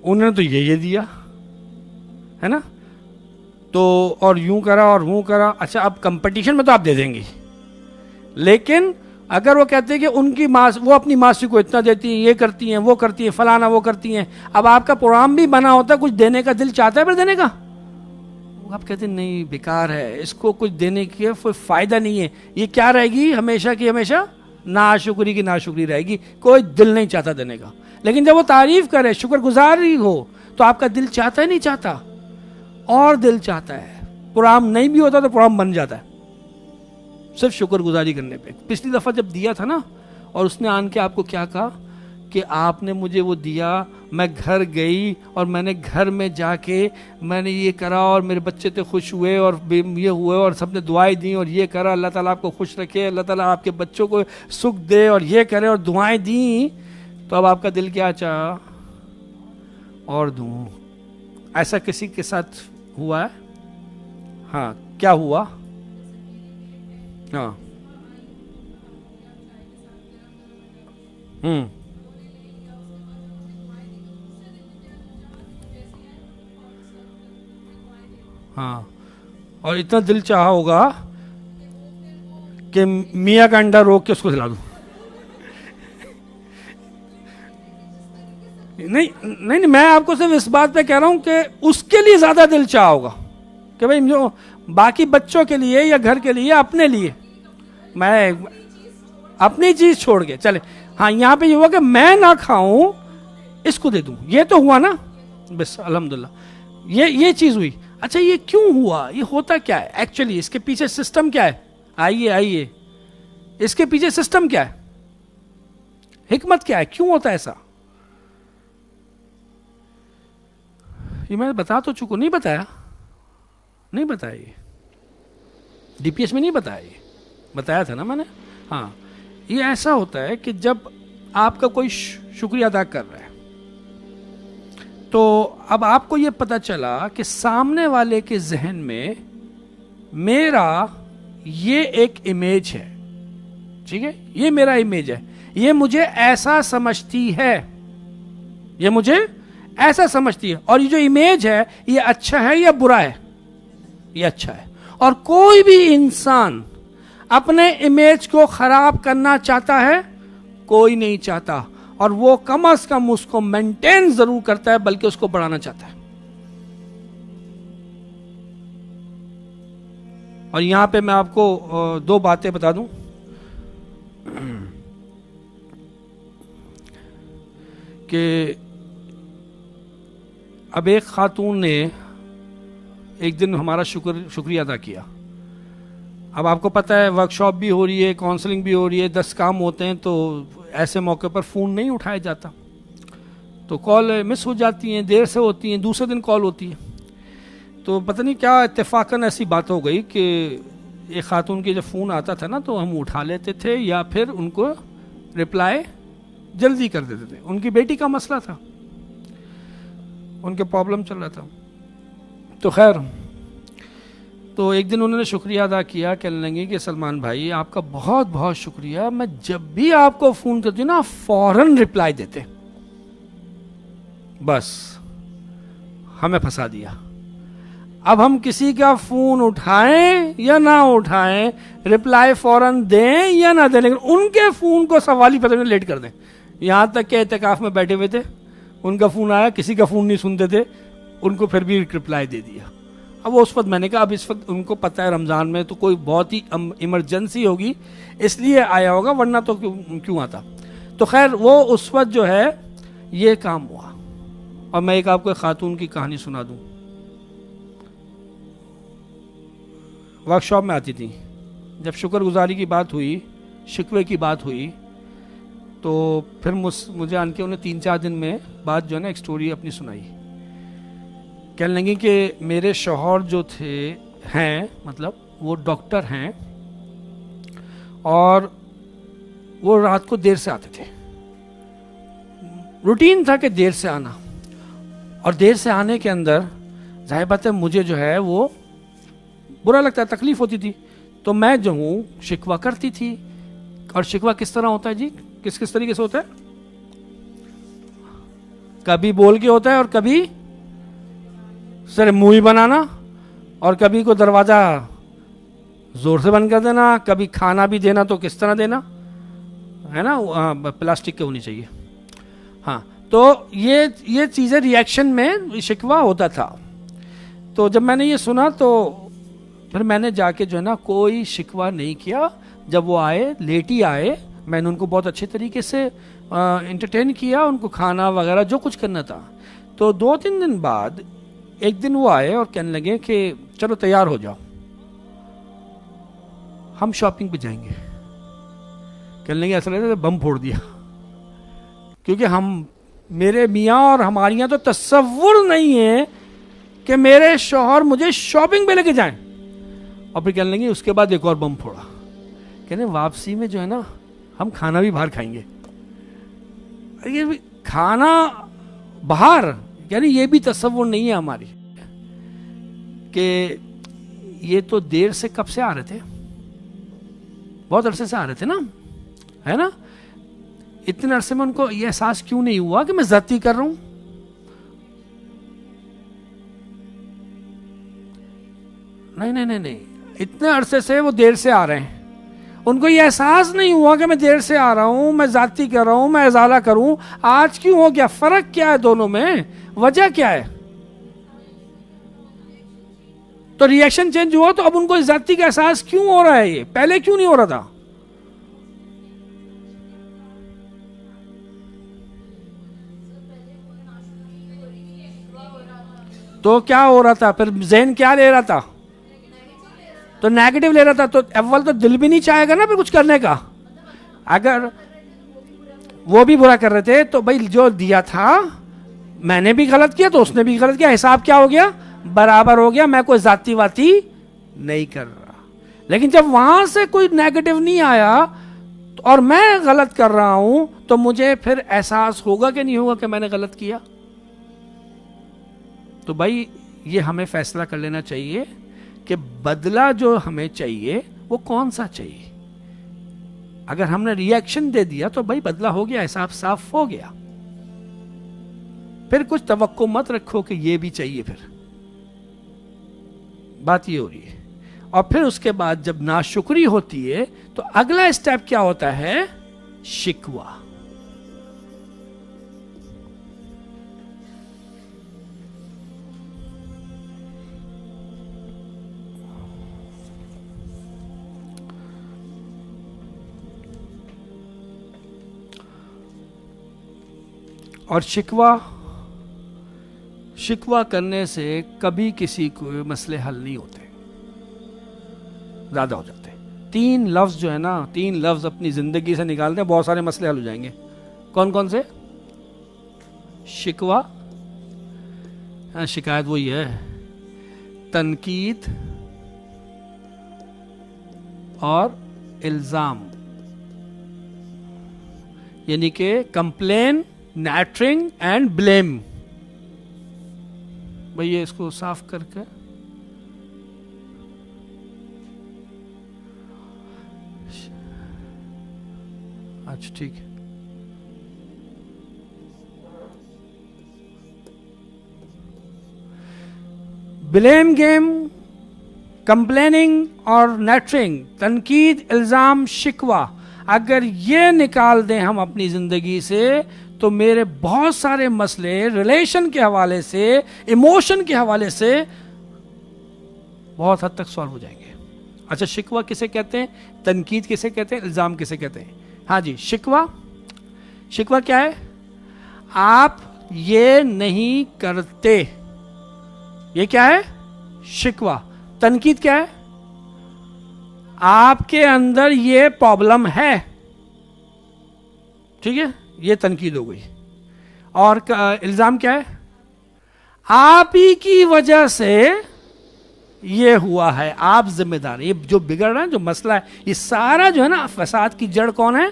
انہوں نے تو یہ دیا ہے نا، تو اور یوں کرا اور وہ کرا. اچھا اب کمپٹیشن میں تو آپ دے دیں گے، لیکن اگر وہ کہتے ہیں کہ ان کی ماں، وہ اپنی ماسی کو اتنا دیتی ہیں، یہ کرتی ہیں، وہ کرتی ہیں، فلانا وہ کرتی ہیں، اب آپ کا پروگرام بھی بنا ہوتا ہے، کچھ دینے کا دل چاہتا ہے پھر دینے کا، آپ کہتے ہیں نہیں بیکار ہے، اس کو کچھ دینے کی کوئی فائدہ نہیں ہے، یہ کیا رہے گی ہمیشہ کی ہمیشہ؟ ناشکری کی ناشکری رہے گی، کوئی دل نہیں چاہتا دینے کا. لیکن جب وہ تعریف کرے، شکر گزاری ہو، تو آپ کا دل چاہتا ہے نہیں چاہتا؟ اور دل چاہتا ہے. پروگرام نہیں بھی ہوتا تو پروگرام بن جاتا ہے صرف شکر گزاری کرنے پہ. پچھلی دفعہ جب دیا تھا نا، اور اس نے آن کے آپ کو کیا کہا کہ آپ نے مجھے وہ دیا، میں گھر گئی اور میں نے گھر میں جا کے میں نے یہ کرا اور میرے بچے تو خوش ہوئے اور یہ ہوئے اور سب نے دعائیں دیں اور یہ کرا، اللہ تعالیٰ آپ کو خوش رکھے، اللہ تعالیٰ آپ کے بچوں کو سکھ دے اور یہ کرے اور دعائیں دیں. تو اب آپ کا دل کیا چاہا؟ اور دوں. ایسا کسی کے ساتھ ہوا ہے؟ ہاں کیا ہوا؟ ہاں ہاں اور اتنا دل چاہا ہوگا کہ میاں کا انڈا روک کے اس کو کھلا دوں. نہیں میں آپ کو صرف اس بات پہ کہہ رہا ہوں کہ اس کے لیے زیادہ دل چاہا ہوگا کہ بھائی جو باقی بچوں کے لیے یا گھر کے لیے، اپنے لیے میں اپنی چیز چھوڑ کے چلے. ہاں یہاں پہ یہ ہوا کہ میں نہ کھاؤں، اس کو دے دوں. یہ تو ہوا نا، بس الحمدللہ یہ چیز ہوئی. اچھا یہ کیوں ہوا؟ یہ ہوتا کیا ہے ایکچولی؟ اس کے پیچھے سسٹم کیا ہے؟ آئیے اس کے پیچھے سسٹم کیا ہے؟ حکمت کیا ہے؟ کیوں ہوتا ہے ایسا؟ یہ میں بتا تو چکا. نہیں بتایا یہ ڈی پی ایس میں نہیں بتایا، یہ بتایا تھا نا میں نے. ہاں یہ ایسا ہوتا ہے کہ جب آپ کا کوئی شکریہ ادا کر رہا ہے تو اب آپ کو یہ پتا چلا کہ سامنے والے کے ذہن میں میرا یہ ایک امیج ہے. ٹھیک ہے، یہ میرا امیج ہے، یہ مجھے ایسا سمجھتی ہے، یہ مجھے ایسا سمجھتی ہے، اور یہ جو امیج ہے یہ اچھا ہے یا برا ہے؟ یہ اچھا ہے. اور کوئی بھی انسان اپنے امیج کو خراب کرنا چاہتا ہے؟ کوئی نہیں چاہتا. اور وہ کم از کم اس کو مینٹین ضرور کرتا ہے بلکہ اس کو بڑھانا چاہتا ہے. اور یہاں پہ میں آپ کو دو باتیں بتا دوں. کہ اب ایک خاتون نے ایک دن ہمارا شکریہ ادا کیا. اب آپ کو پتہ ہے ورک شاپ بھی ہو رہی ہے, کاؤنسلنگ بھی ہو رہی ہے, 10 کام ہوتے ہیں, تو ایسے موقع پر فون نہیں اٹھایا جاتا, تو کال مس ہو جاتی ہیں, دیر سے ہوتی ہیں, دوسرے دن کال ہوتی ہے. تو پتہ نہیں کیا اتفاقاً ایسی بات ہو گئی کہ ایک خاتون کے جب فون آتا تھا نا تو ہم اٹھا لیتے تھے یا پھر ان کو رپلائی جلدی کر دیتے تھے. ان کی بیٹی کا مسئلہ تھا, ان کے پرابلم چل رہا تھا. تو خیر, تو ایک دن انہوں نے شکریہ ادا کیا, کہنے لگے کہ سلمان بھائی آپ کا بہت بہت شکریہ, میں جب بھی آپ کو فون کرتی ہوں نا فوراً رپلائی دیتے, بس ہمیں پھنسا دیا. اب ہم کسی کا فون اٹھائیں یا نہ اٹھائیں, رپلائی فوراً دیں یا نہ دیں, لیکن ان کے فون کو سوال ہی پتہ نہیں لیٹ کر دیں. یہاں تک کہ اعتکاف میں بیٹھے ہوئے تھے, ان کا فون آیا, کسی کا فون نہیں سنتے تھے, ان کو پھر بھی رپلائی دے دیا. اب اس وقت میں نے کہا اب اس وقت ان کو پتہ ہے رمضان میں تو کوئی بہت ہی ایمرجنسی ہوگی اس لیے آیا ہوگا, ورنہ تو کیوں آتا. تو خیر وہ اس وقت جو ہے یہ کام ہوا. اور میں ایک آپ کو ایک خاتون کی کہانی سنا دوں. ورک شاپ میں آتی تھی, جب شکر گزاری کی بات ہوئی, شکوے کی بات ہوئی, تو پھر مجھے آن کے انہیں 3-4 دن میں بعد جو ہے نا ایک سٹوری اپنی سنائی. کہنے لگی کہ میرے شوہر جو ہیں مطلب وہ ڈاکٹر ہیں, اور وہ رات کو دیر سے آتے تھے. روٹین تھا کہ دیر سے آنا, اور دیر سے آنے کے اندر ظاہر بات ہے مجھے جو ہے وہ برا لگتا ہے, تکلیف ہوتی تھی. تو میں جو ہوں شکوہ کرتی تھی. اور شکوہ کس طرح ہوتا ہے جی, کس طریقے سے ہوتا ہے؟ کبھی بول کے ہوتا ہے, اور کبھی سر منہ بنانا, اور کبھی کو دروازہ زور سے بند کر دینا, کبھی کھانا بھی دینا تو کس طرح دینا ہے نا, پلاسٹک کے ہونی چاہیے. ہاں, تو یہ چیزیں ریئیکشن میں شکوہ ہوتا تھا. تو جب میں نے یہ سنا تو پھر میں نے جا کے جو ہے نا کوئی شکوہ نہیں کیا. جب وہ آئے, لیٹ ہی آئے, میں نے ان کو بہت اچھے طریقے سے انٹرٹین کیا, ان کو کھانا وغیرہ جو کچھ کرنا تھا. تو 2-3 دن بعد ایک دن وہ آئے اور کہنے لگے کہ چلو تیار ہو جاؤ, ہم شاپنگ پہ جائیں گے. کہنے لگے ایسا لگتا ہے بم پھوڑ دیا, کیونکہ میرے میاں اور ہمارے یہاں تو تصور نہیں ہے کہ میرے شوہر مجھے شاپنگ پہ لے کے جائیں. اور پھر کہنے لگے اس کے بعد ایک اور بم پھوڑا, کہنے واپسی میں جو ہے نا ہم کھانا بھی باہر کھائیں گے. یہ کھانا باہر, یعنی یہ بھی تصور نہیں ہے ہماری کہ یہ تو دیر سے کب سے آ رہے تھے, بہت عرصے سے آ رہے تھے نا, ہے نا. اتنے عرصے میں ان کو یہ احساس کیوں نہیں ہوا کہ میں زیادتی کر رہا ہوں؟ نہیں, اتنے عرصے سے وہ دیر سے آ رہے ہیں, ان کو یہ احساس نہیں ہوا کہ میں دیر سے آ رہا ہوں, میں زیادتی کر رہا ہوں, میں ازالہ کروں. آج کیوں ہو گیا؟ فرق کیا ہے دونوں میں؟ وجہ کیا ہے؟ تو ریئیکشن چینج ہوا, تو اب ان کو زیادتی کا احساس کیوں ہو رہا ہے, یہ پہلے کیوں نہیں ہو رہا تھا؟ تو کیا ہو رہا تھا پھر؟ ذہن کیا لے رہا تھا؟ تو نیگیٹو لے رہا تھا. تو اول تو دل بھی نہیں چاہے گا نا پھر کچھ کرنے کا. اگر وہ بھی برا کر رہے تھے تو بھائی جو دیا تھا میں نے بھی غلط کیا تو اس نے بھی غلط کیا, حساب کیا ہو گیا؟ برابر ہو گیا. میں کوئی ذاتی واتی نہیں کر رہا. لیکن جب وہاں سے کوئی نیگیٹو نہیں آیا اور میں غلط کر رہا ہوں تو مجھے پھر احساس ہوگا کہ نہیں ہوگا کہ میں نے غلط کیا؟ تو بھائی یہ ہمیں فیصلہ کر لینا چاہیے کہ بدلہ جو ہمیں چاہیے وہ کون سا چاہیے. اگر ہم نے ریئیکشن دے دیا تو بھائی بدلہ ہو گیا, حساب صاف ہو گیا. پھر کچھ توقع مت رکھو کہ یہ بھی چاہیے. پھر بات یہ ہو رہی ہے. اور پھر اس کے بعد جب ناشکری ہوتی ہے تو اگلا اسٹیپ کیا ہوتا ہے؟ شکوہ. اور شکوہ کرنے سے کبھی کسی کو مسئلے حل نہیں ہوتے، زیادہ ہو جاتے ہیں. 3 لفظ جو ہے نا، 3 لفظ اپنی زندگی سے نکال دیں، بہت سارے مسئلے حل ہو جائیں گے. کون کون سے؟ شکوہ، شکایت وہی ہے، تنقید اور الزام، یعنی کہ کمپلین، نیٹرنگ اینڈ بلیم. بھئی اس کو صاف کر کے اچھا ٹھیک ہے. بلیم گیم، کمپلیننگ اور نیٹرنگ، تنقید، الزام، شکوہ، اگر یہ نکال دیں ہم اپنی زندگی سے تو میرے بہت سارے مسئلے ریلیشن کے حوالے سے، ایموشن کے حوالے سے بہت حد تک سالو ہو جائیں گے. اچھا شکوہ کسے کہتے ہیں؟ تنقید کسے کہتے ہیں؟ الزام کسے کہتے ہیں؟ ہاں جی، شکوہ کیا ہے؟ آپ یہ نہیں کرتے، یہ کیا ہے؟ شکوہ. تنقید کیا ہے؟ آپ کے اندر یہ پرابلم ہے. ٹھیک ہے، یہ تنقید ہو گئی. اور الزام کیا ہے؟ آپ ہی کی وجہ سے یہ ہوا ہے، آپ ذمہ دار ہیں. یہ جو بگڑ رہا ہے، جو مسئلہ ہے، یہ سارا جو ہے نا فساد کی جڑ کون ہے؟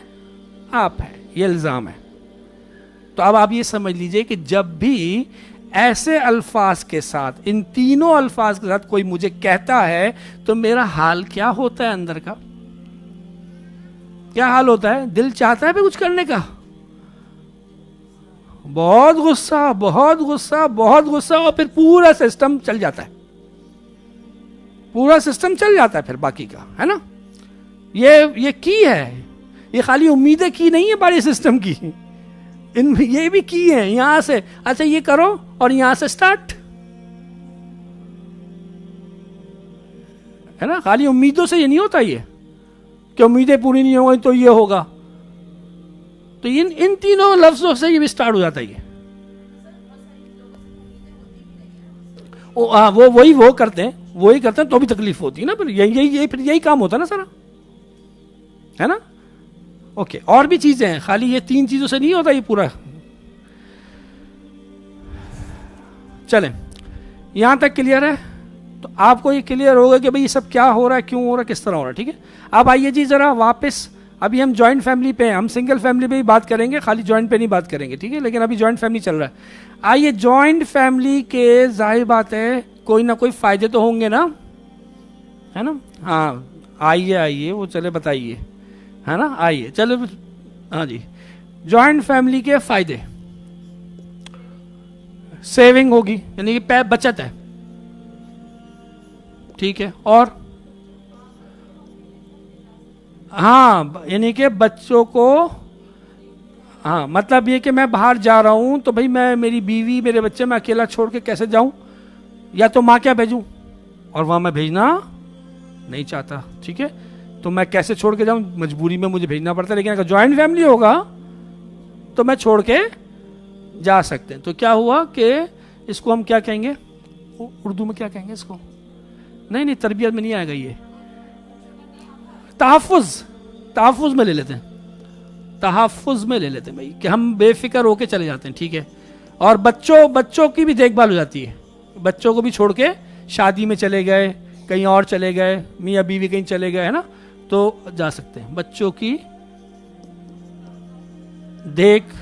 آپ ہے. یہ الزام ہے. تو اب آپ یہ سمجھ لیجئے کہ جب بھی ایسے الفاظ کے ساتھ، ان تینوں الفاظ کے ساتھ کوئی مجھے کہتا ہے تو میرا حال کیا ہوتا ہے؟ اندر کا کیا حال ہوتا ہے؟ دل چاہتا ہے پھر کچھ کرنے کا، بہت غصہ، بہت غصہ، بہت غصہ، اور پھر پورا سسٹم چل جاتا ہے. پورا سسٹم چل جاتا ہے پھر باقی کا، ہے نا. یہ کی ہے، یہ خالی امیدیں کی نہیں ہے بارے سسٹم کی، یہ بھی کی ہے. یہاں سے اچھا یہ کرو اور یہاں سے سٹارٹ، ہے نا. خالی امیدوں سے یہ نہیں ہوتا، یہ کہ امیدیں پوری نہیں ہوگی تو یہ ہوگا. تو ان تینوں لفظوں سے یہ بھی سٹارٹ ہو جاتا ہے. وہ کرتے ہیں تو بھی تکلیف ہوتی ہے نا. پھر یہی کام ہوتا ہے نا سارا، ہے نا. اوکے، اور بھی چیزیں ہیں، خالی یہ 3 چیزوں سے نہیں ہوتا یہ پورا. چلیں یہاں تک کلیئر ہے. تو آپ کو یہ کلیئر ہوگا کہ بھئی یہ سب کیا ہو رہا ہے، کیوں ہو رہا ہے، کس طرح ہو رہا ہے. ٹھیک ہے، اب آئیے جی ذرا واپس. ابھی ہم جوائنٹ فیملی پہ ہیں، ہم سنگل فیملی پہ بھی بات کریں گے، خالی جوائنٹ پہ نہیں بات کریں گے. ٹھیک ہے، لیکن ابھی جوائنٹ فیملی چل رہا ہے. آئیے جوائنٹ فیملی کے ظاہر بات ہے کوئی نہ کوئی فائدے تو ہوں گے نا، ہے نا. ہاں آئیے وہ چلے بتائیے، ہے نا. آئیے چلو. ہاں جی، جوائنٹ فیملی کے فائدے: سیونگ ہوگی، یعنی کہ بچت ہے. ٹھیک ہے، اور ہاں یعنی کہ بچوں کو، ہاں مطلب یہ کہ میں باہر جا رہا ہوں تو بھائی میں، میری بیوی، میرے بچے، میں اکیلا چھوڑ کے کیسے جاؤں؟ یا تو ماں کیا بھیجوں، اور وہاں میں بھیجنا نہیں چاہتا. ٹھیک ہے، تو میں کیسے چھوڑ کے جاؤں؟ مجبوری میں مجھے بھیجنا پڑتا ہے. لیکن اگر جوائنٹ فیملی ہوگا تو میں چھوڑ کے جا سکتے ہیں. تو کیا ہوا کہ اس کو ہم کیا کہیں گے؟ اردو میں کیا کہیں گے اس کو؟ نہیں تربیت میں نہیں آئے گا یہ. تحفظ میں لے لیتے ہیں. تحفظ میں لے لیتے ہیں بھائی، کہ ہم بے فکر ہو کے چلے جاتے ہیں. ٹھیک ہے، اور بچوں کی بھی دیکھ بھال ہو جاتی ہے. بچوں کو بھی چھوڑ کے شادی میں چلے گئے، کہیں اور چلے گئے، میاں بیوی کہیں چلے گئے، ہے نا، تو جا سکتے ہیں. بچوں کی دیکھ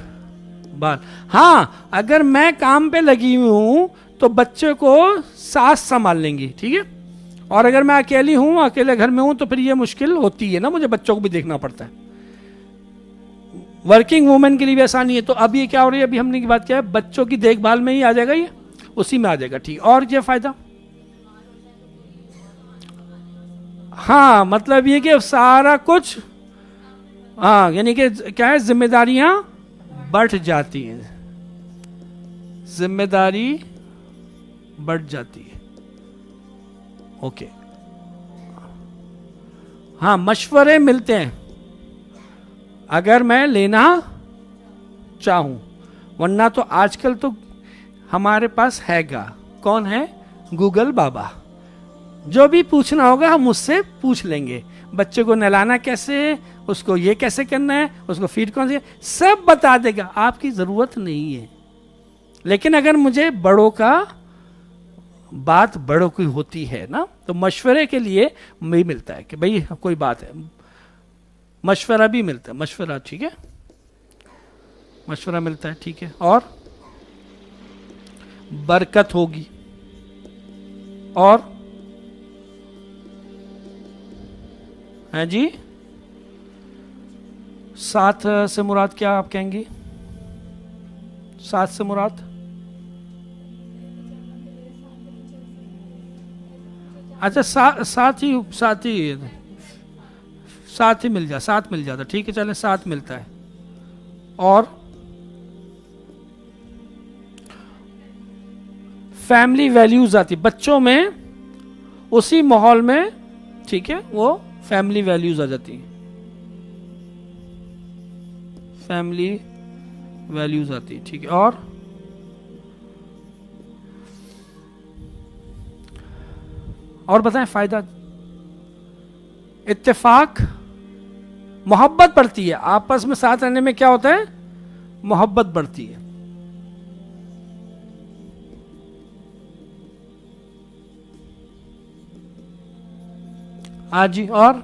بھال. ہاں اگر میں کام پہ لگی ہوں تو بچے کو ساس سنبھال لیں گی. ٹھیک ہے، اور اگر میں اکیلی ہوں، اکیلے گھر میں ہوں، تو پھر یہ مشکل ہوتی ہے نا، مجھے بچوں کو بھی دیکھنا پڑتا ہے. ورکنگ وومن کے لیے بھی آسانی ہے. تو اب یہ کیا ہو رہی ہے، ابھی ہم نے کی بات کیا ہے، بچوں کی دیکھ بھال میں ہی آ جائے گا، یہ اسی میں آ جائے گا. ٹھیک، اور یہ فائدہ، ہاں مطلب یہ کہ سارا کچھ، ہاں یعنی کہ کیا ہے، ذمہ داریاں بڑھ جاتی ہیں، ذمہ داری بڑھ جاتی ہے. اوکے، ہاں مشورے ملتے ہیں اگر میں لینا چاہوں. ورنہ تو آج کل تو ہمارے پاس ہے گا، کون ہے؟ گوگل بابا. جو بھی پوچھنا ہوگا ہم اس سے پوچھ لیں گے. بچے کو نہلانا کیسے ہے، اس کو یہ کیسے کرنا ہے، اس کو فیڈ کون سی ہے، سب بتا دے گا. آپ کی ضرورت نہیں ہے. لیکن اگر مجھے بڑوں کا بات بڑوں کی ہوتی ہے نا، تو مشورے کے لیے بھی ملتا ہے کہ بھئی کوئی بات ہے، مشورہ بھی ملتا ہے. مشورہ ٹھیک ہے، مشورہ ملتا ہے ٹھیک ہے. اور برکت ہوگی. اور ہیں جی، ساتھ سے مراد کیا آپ کہیں گی؟ ساتھ سے مراد اچھا ساتھ ہی مل جائے، ساتھ مل جاتا ٹھیک ہے، چلیں ساتھ ملتا ہے. اور فیملی ویلیوز آتی بچوں میں، اسی ماحول میں ٹھیک ہے، وہ فیملی ویلیوز آ جاتی ہیں. فیملی ویلیوز آتی ٹھیک ہے. اور بتائیں فائدہ. اتفاق، محبت بڑھتی ہے. آپس میں ساتھ رہنے میں کیا ہوتا ہے؟ محبت بڑھتی ہے. ہاں جی. اور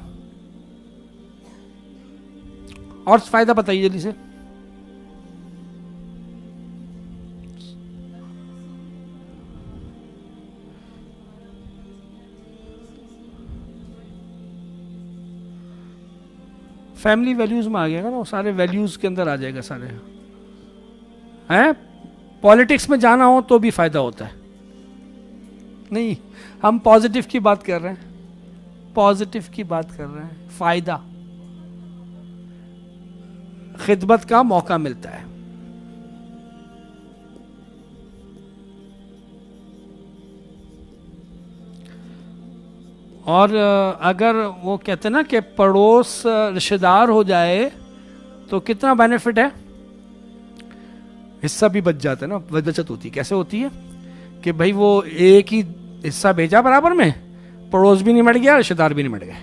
فائدہ بتائیے جلدی سے. فیملی ویلیوز میں آ گیا گا نا، سارے ویلیوز کے اندر آ جائے گا سارے. ہیں پالیٹکس میں جانا ہو تو بھی فائدہ ہوتا ہے. نہیں، ہم پازیٹیو کی بات کر رہے ہیں، پازیٹیو کی بات کر رہے ہیں. فائدہ، خدمت کا موقع ملتا ہے. اور اگر وہ کہتے ہیں نا کہ پڑوس رشتہ دار ہو جائے تو کتنا بینیفٹ ہے، حصہ بھی بچ جاتا ہے نا. بچت ہوتی ہے، کیسے ہوتی ہے کہ بھائی وہ ایک ہی حصہ بھیجا برابر میں، پڑوس بھی نہیں مٹ گیا، رشتہ دار بھی نہیں مٹ گئے.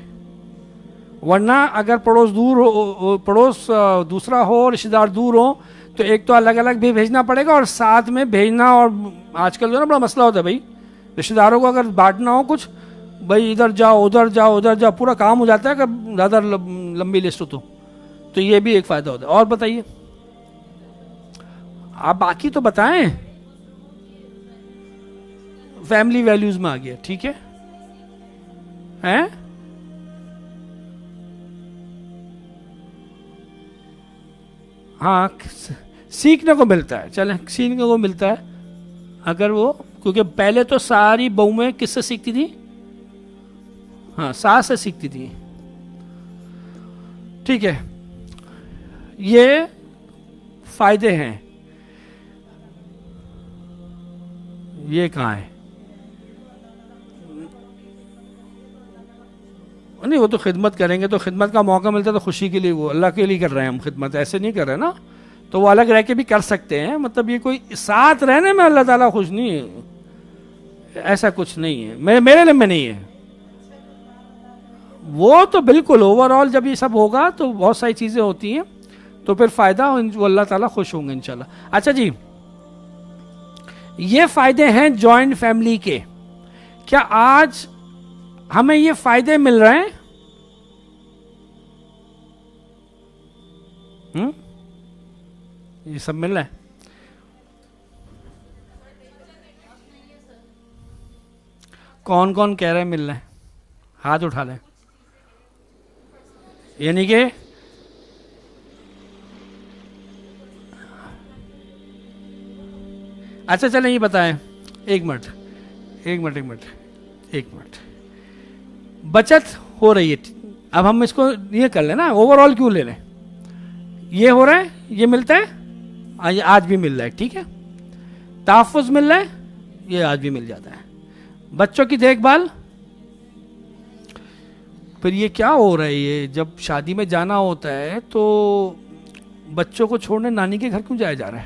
ورنہ اگر پڑوس دوسرا ہو، رشتہ دار دور ہو، تو ایک تو الگ الگ بھی بھیجنا پڑے گا، اور ساتھ میں بھیجنا. اور آج کل جو نا بڑا مسئلہ ہوتا ہے بھائی، رشتہ داروں کو اگر بانٹنا ہو کچھ، بھائی ادھر جاؤ ادھر جاؤ ادھر جاؤ، پورا کام ہو جاتا ہے اگر زیادہ لمبی لسٹ ہو تو یہ بھی ایک فائدہ ہوتا ہے. اور بتائیے آپ، باقی تو بتائیں. فیملی ویلیوز میں آ گیا ٹھیک ہے. ہاں سیکھنے کو ملتا ہے، چلیں سیکھنے کو ملتا ہے. اگر وہ کیونکہ پہلے تو ساری بہویں کس سے سیکھتی تھی؟ ہاں ساس سے سیکھتی تھی. ٹھیک ہے، یہ فائدے ہیں. یہ کہاں ہے؟ نہیں، وہ تو خدمت کریں گے تو خدمت کا موقع ملتا ہے تو خوشی کے لیے، وہ اللہ کے لیے کر رہے ہیں ہم خدمت، ایسے نہیں کر رہے نا. تو وہ الگ رہ کے بھی کر سکتے ہیں. مطلب یہ کوئی ساتھ رہنے میں اللہ تعالیٰ خوش نہیں ہے، ایسا کچھ نہیں ہے، میرے علم میں نہیں ہے. وہ تو بالکل اوور آل جب یہ سب ہوگا تو بہت ساری چیزیں ہوتی ہیں، تو پھر فائدہ وہ اللہ تعالیٰ خوش ہوں گے انشاءاللہ. اچھا جی، یہ فائدے ہیں جوائنٹ فیملی کے. کیا آج ہمیں یہ فائدے مل رہے ہیں؟ یہ سب مل رہا ہے. کون کون کہہ رہے ہیں مل رہے ہیں؟ ہاتھ اٹھا لیں. یعنی کہ اچھا چلیں یہ بتائیں، ایک منٹ بچت ہو رہی ہے. اب ہم اس کو یہ کر لیں نا، اوور آل کیوں لے لیں. یہ ہو رہا ہے، یہ ملتا ہے، آج بھی مل رہا ہے ٹھیک ہے. تحفظ مل رہا ہے، یہ آج بھی مل جاتا ہے. بچوں کی دیکھ بھال، پھر یہ کیا ہو رہا ہے، یہ جب شادی میں جانا ہوتا ہے تو بچوں کو چھوڑنے نانی کے گھر کیوں جایا جا رہا ہے؟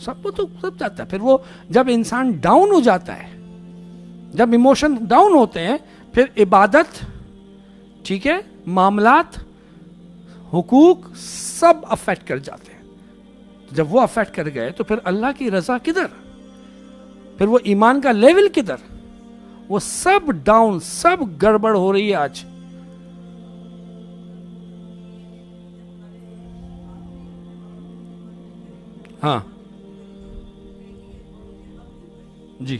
سب وہ تو سب جاتا ہے. پھر وہ جب انسان ڈاؤن ہو جاتا ہے, جب ایموشن ڈاؤن ہوتے ہیں, پھر عبادت, ٹھیک ہے, معاملات, حقوق سب افیکٹ کر جاتے ہیں. جب وہ افیکٹ کر گئے تو پھر اللہ کی رضا کدھر, پھر وہ ایمان کا لیول کدھر, وہ سب ڈاؤن, سب گڑبڑ ہو رہی ہے آج. ہاں جی.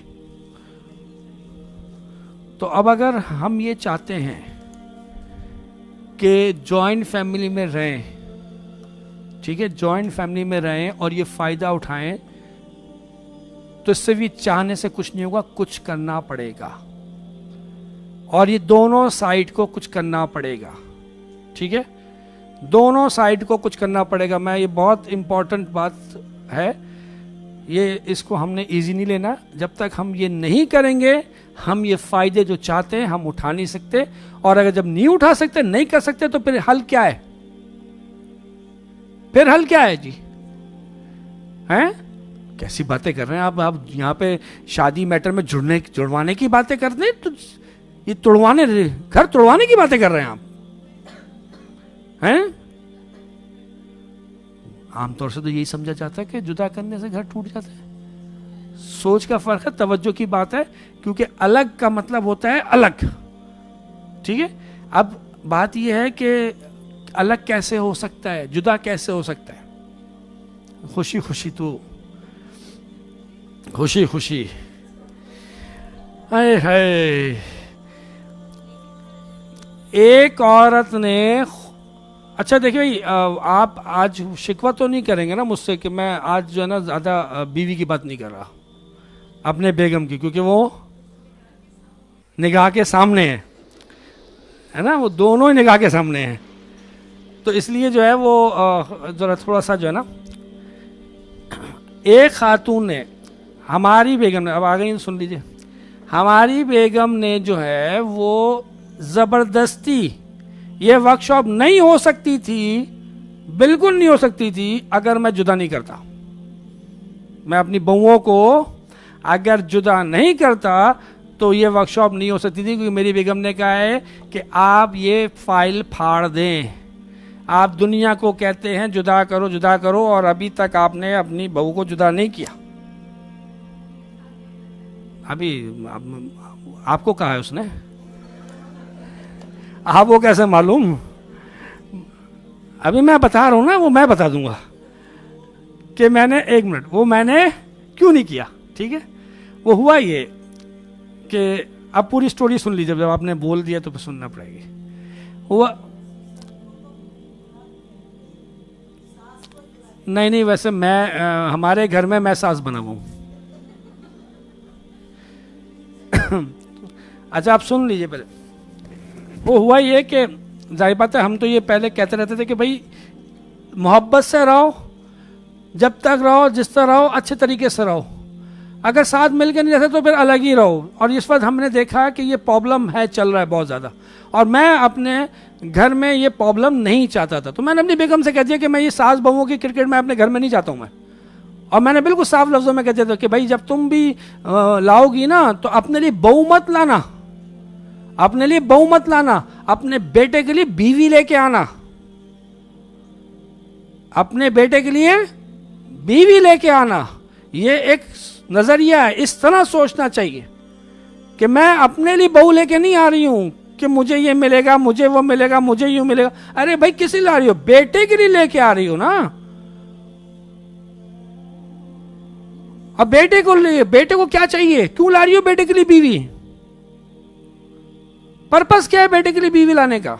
تو اب اگر ہم یہ چاہتے ہیں کہ جوائنٹ فیملی میں رہیں, ٹھیک ہے, جوائنٹ فیملی میں رہیں اور یہ فائدہ اٹھائیں, تو اس سے بھی چاہنے سے کچھ نہیں ہوگا, کچھ کرنا پڑے گا. اور یہ دونوں سائڈ کو کچھ کرنا پڑے گا, ٹھیک ہے, دونوں سائڈ کو کچھ کرنا پڑے گا. میں یہ بہت امپورٹنٹ بات ہے, یہ اس کو ہم نے ایزی نہیں لینا. جب تک ہم یہ نہیں کریں گے, ہم یہ فائدے جو چاہتے ہیں ہم اٹھا نہیں سکتے. اور اگر جب نہیں اٹھا سکتے, نہیں کر سکتے, تو پھر حل کیا ہے, پھر حل کیا ہے جی, ہیں کیسی باتیں کر رہے ہیں آپ یہاں پہ شادی میٹر میں جڑوانے کی باتیں کرتے ہیں, تو یہ گھر توڑوانے کی باتیں کر رہے ہیں آپ ہیں. عام طور سے تو یہی سمجھا جاتا ہے کہ جدا کرنے سے گھر ٹوٹ جاتا ہے. سوچ کا فرق ہے, توجہ کی بات ہے, کیونکہ الگ کا مطلب ہوتا ہے الگ, ٹھیک ہے. اب بات یہ ہے کہ الگ کیسے ہو سکتا ہے, جدا کیسے ہو سکتا ہے. خوشی خوشی تو خوشی خوشی ہائے ہائے. ایک عورت نے, اچھا دیکھیں بھائی, آپ آج شکوہ تو نہیں کریں گے نا مجھ سے کہ میں آج جو ہے نا زیادہ بیوی کی بات نہیں کر رہا, اپنے بیگم کی, کیونکہ وہ نگاہ کے سامنے ہے نا, وہ دونوں ہی نگاہ کے سامنے ہیں. تو اس لیے جو ہے وہ ذرا تھوڑا سا جو ہے نا, ایک خاتون نے, ہماری بیگم نے, اب آ گئی سن لیجیے, ہماری بیگم نے جو ہے وہ زبردستی, یہ ورک شاپ نہیں ہو سکتی تھی, بالکل نہیں ہو سکتی تھی اگر میں جدا نہیں کرتا. میں اپنی بہوؤں کو اگر جدا نہیں کرتا تو یہ ورک شاپ نہیں ہو سکتی تھی, کیونکہ میری بیگم نے کہا ہے کہ آپ یہ فائل پھاڑ دیں, آپ دنیا کو کہتے ہیں جدا کرو جدا کرو, اور ابھی تک آپ نے اپنی بہو کو جدا نہیں کیا. ابھی آپ کو کہا ہے اس نے, آپ کو کیسے معلوم, ابھی میں بتا رہا ہوں نا, وہ میں بتا دوں گا کہ میں نے, ایک منٹ, وہ میں نے کیوں نہیں کیا, ٹھیک ہے. وہ ہوا یہ کہ اب پوری سٹوری سن لیجیے, جب آپ نے بول دیا تو پھر سننا پڑے گی. ہوا نہیں, ویسے میں ہمارے گھر میں میں ساس بنا ہوں. اچھا آپ سن لیجیے پہلے. وہ ہوا یہ کہ ظاہر بات ہے, ہم تو یہ پہلے کہتے رہتے تھے کہ بھائی محبت سے رہو, جب تک رہو, جس طرح رہو, اچھے طریقے سے رہو. اگر ساتھ مل کے نہیں رہتے تو پھر الگ ہی رہو. اور اس وقت ہم نے دیکھا کہ یہ پرابلم ہے, چل رہا ہے بہت زیادہ, اور میں اپنے گھر میں یہ پرابلم نہیں چاہتا تھا. تو میں نے اپنی بیگم سے کہہ دیا کہ میں یہ ساس بہوؤں کی کرکٹ میں اپنے گھر میں نہیں چاہتا ہوں میں. اور میں نے بالکل صاف لفظوں میں کہہ دیا تھا کہ بھائی جب تم بھی لاؤ گی نا تو اپنے لیے بہو مت لانا, اپنے لیے بہو مت لانا, اپنے بیٹے کے لیے بیوی لے کے آنا, اپنے بیٹے کے لیے بیوی لے کے آنا. یہ ایک نظریہ ہے, اس طرح سوچنا چاہیے کہ میں اپنے لیے بہو لے کے نہیں آ رہی ہوں کہ مجھے یہ ملے گا, مجھے وہ ملے گا, مجھے یوں ملے گا. ارے بھائی کس لیے لا رہی ہو, بیٹے کے لیے لے کے آ رہی ہو نا. اب بیٹے کو کیا چاہیے, کیوں لا رہی ہو بیٹے کے لیے بیوی, پرپس کیا ہے بیٹے کے لیے بیوی لانے کا,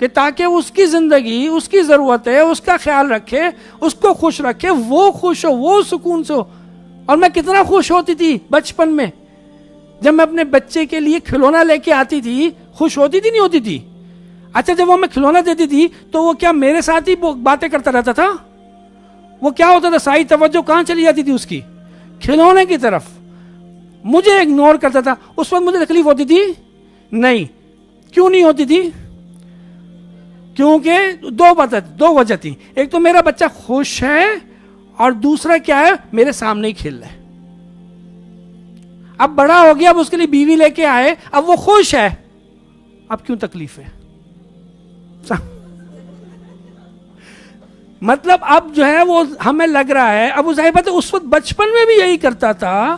کہ تاکہ اس کی زندگی, اس کی ضرورت ہے, اس کا خیال رکھے, اس کو خوش رکھے, وہ خوش ہو, وہ سکون سے ہو. اور میں کتنا خوش ہوتی تھی بچپن میں, جب میں اپنے بچے کے لیے کھلونا لے کے آتی تھی, خوش ہوتی تھی نہیں ہوتی تھی. اچھا جب وہ میں کھلونا دیتی تھی تو وہ کیا میرے ساتھ ہی باتیں کرتا رہتا تھا, وہ کیا ہوتا تھا, ساری توجہ کہاں چلی جاتی تھی اس کی, کھلونے کی طرف, مجھے اگنور کرتا تھا. اس وقت مجھے تکلیف ہوتی تھی نہیں. کیوں نہیں ہوتی تھی, کیونکہ دو وجہ تھی. ایک تو میرا بچہ خوش ہے اور دوسرا کیا ہے, میرے سامنے ہی کھیل رہا ہے. اب بڑا ہو گیا, اب اس کے لیے بیوی لے کے آئے, اب وہ خوش ہے, اب کیوں تکلیف ہے؟ مطلب اب جو ہے وہ ہمیں لگ رہا ہے, اب ظاہر بات ہے اس وقت بچپن میں بھی یہی کرتا تھا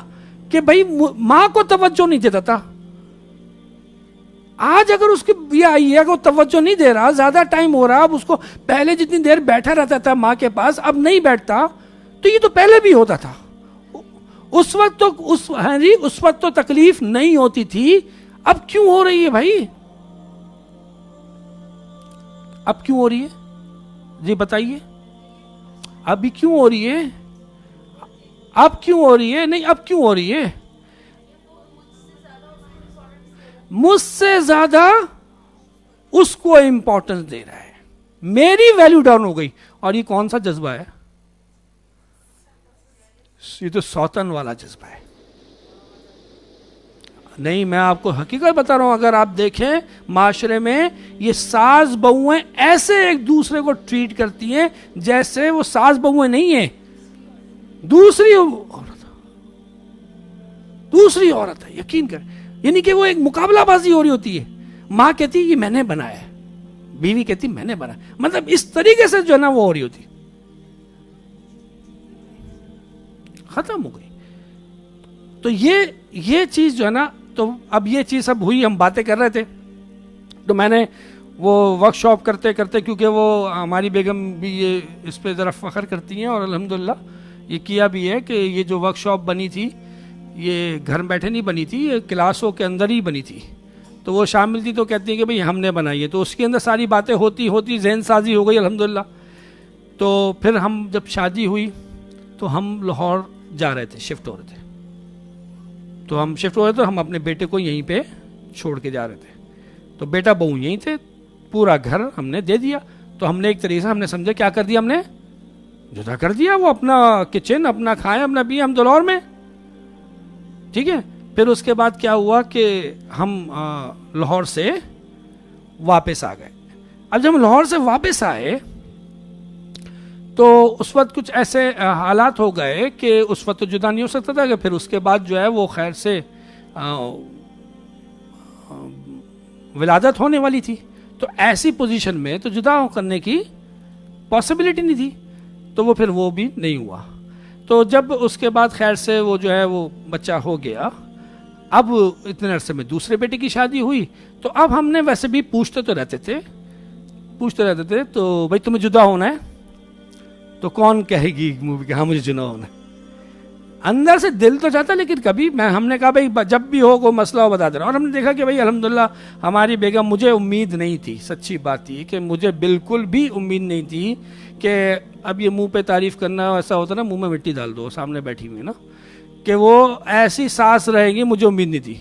کہ بھائی ماں کو توجہ نہیں دیتا تھا. آج اگر اس کی یہ آئی ہے کہ وہ توجہ نہیں دے رہا, زیادہ ٹائم ہو رہا, اب اس کو پہلے جتنی دیر بیٹھا رہتا تھا ماں کے پاس اب نہیں بیٹھتا, تو یہ تو پہلے بھی ہوتا تھا. اس وقت اس وقت تو تکلیف نہیں ہوتی تھی, اب کیوں ہو رہی ہے بھائی؟ اب کیوں ہو رہی ہے جی بتائیے؟ ابھی کیوں ہو رہی ہے؟ اب کیوں ہو رہی ہے؟ نہیں اب کیوں ہو رہی ہے؟ مجھ سے زیادہ اس کو امپورٹنس دے رہا ہے, میری ویلیو ڈاؤن ہو گئی. اور یہ کون سا جذبہ ہے؟ یہ تو سوتن والا جذبہ ہے. نہیں, میں آپ کو حقیقت بتا رہا ہوں, اگر آپ دیکھیں معاشرے میں یہ ساس بہویں ایسے ایک دوسرے کو ٹریٹ کرتی ہیں جیسے وہ ساس بہویں نہیں ہیں, دوسری عورت ہے. یقین کریں, یعنی کہ وہ ایک مقابلہ بازی ہو رہی ہوتی ہے. ماں کہتی یہ میں نے بنایا ہے, بیوی کہتی میں نے بنایا, مطلب اس طریقے سے جو ہے نا وہ ہو رہی ہوتی, ختم ہو گئی. تو یہ چیز جو ہے نا, تو اب یہ چیز اب ہوئی, ہم باتیں کر رہے تھے, تو میں نے وہ ورک شاپ کرتے کرتے, کیونکہ وہ ہماری بیگم بھی یہ اس پہ ذرا فخر کرتی ہیں, اور الحمدللہ یہ کیا بھی ہے کہ یہ جو ورک شاپ بنی تھی یہ گھر بیٹھے نہیں بنی تھی, یہ کلاسوں کے اندر ہی بنی تھی. تو وہ شامل تھی, تو کہتی ہیں کہ بھئی ہم نے بنائی ہے, تو اس کے اندر ساری باتیں ہوتی ذہن سازی ہو گئی الحمدللہ. تو پھر ہم جب شادی ہوئی تو ہم لاہور جا رہے تھے, شفٹ ہو رہے تھے, تو ہم شفٹ ہو رہے تھے, ہم اپنے بیٹے کو یہیں پہ چھوڑ کے جا رہے تھے. تو بیٹا بہو یہیں تھے, پورا گھر ہم نے دے دیا. تو ہم نے ایک طریقے سے ہم نے سمجھا کیا کر دیا, ہم نے جدا کر دیا, وہ اپنا کچن اپنا کھائیں اپنا پیے, ہم تو لاہور میں, ٹھیک ہے. پھر اس کے بعد کیا ہوا کہ ہم لاہور سے واپس آ گئے. اب جب ہم لاہور سے واپس آئے تو اس وقت کچھ ایسے حالات ہو گئے کہ اس وقت تو جدا نہیں ہو سکتا تھا, کہ پھر اس کے بعد جو ہے وہ خیر سے ولادت ہونے والی تھی. تو ایسی پوزیشن میں تو جدا کرنے کی پاسبلٹی نہیں تھی, تو وہ پھر وہ بھی نہیں ہوا. تو جب اس کے بعد خیر سے وہ جو ہے وہ بچہ ہو گیا, اب اتنے عرصے میں دوسرے بیٹے کی شادی ہوئی, تو اب ہم نے ویسے بھی پوچھتے رہتے تھے, تو بھائی تمہیں جدا ہونا ہے, تو کون کہے گی مووی کہ ہاں مجھے جدا ہونا ہے, اندر سے دل تو چاہتا, لیکن کبھی ہم نے کہا بھائی جب بھی ہو کوئی مسئلہ ہو بتا دینا. اور ہم نے دیکھا کہ بھائی الحمدللہ ہماری بیگم, مجھے امید نہیں تھی, سچی بات تھی کہ مجھے بالکل بھی امید نہیں تھی کہ اب یہ منہ پہ تعریف کرنا ایسا ہوتا نا, منہ میں مٹی ڈال دو, سامنے بیٹھی ہوئی نا, کہ وہ ایسی ساس رہے گی, مجھے امید نہیں تھی,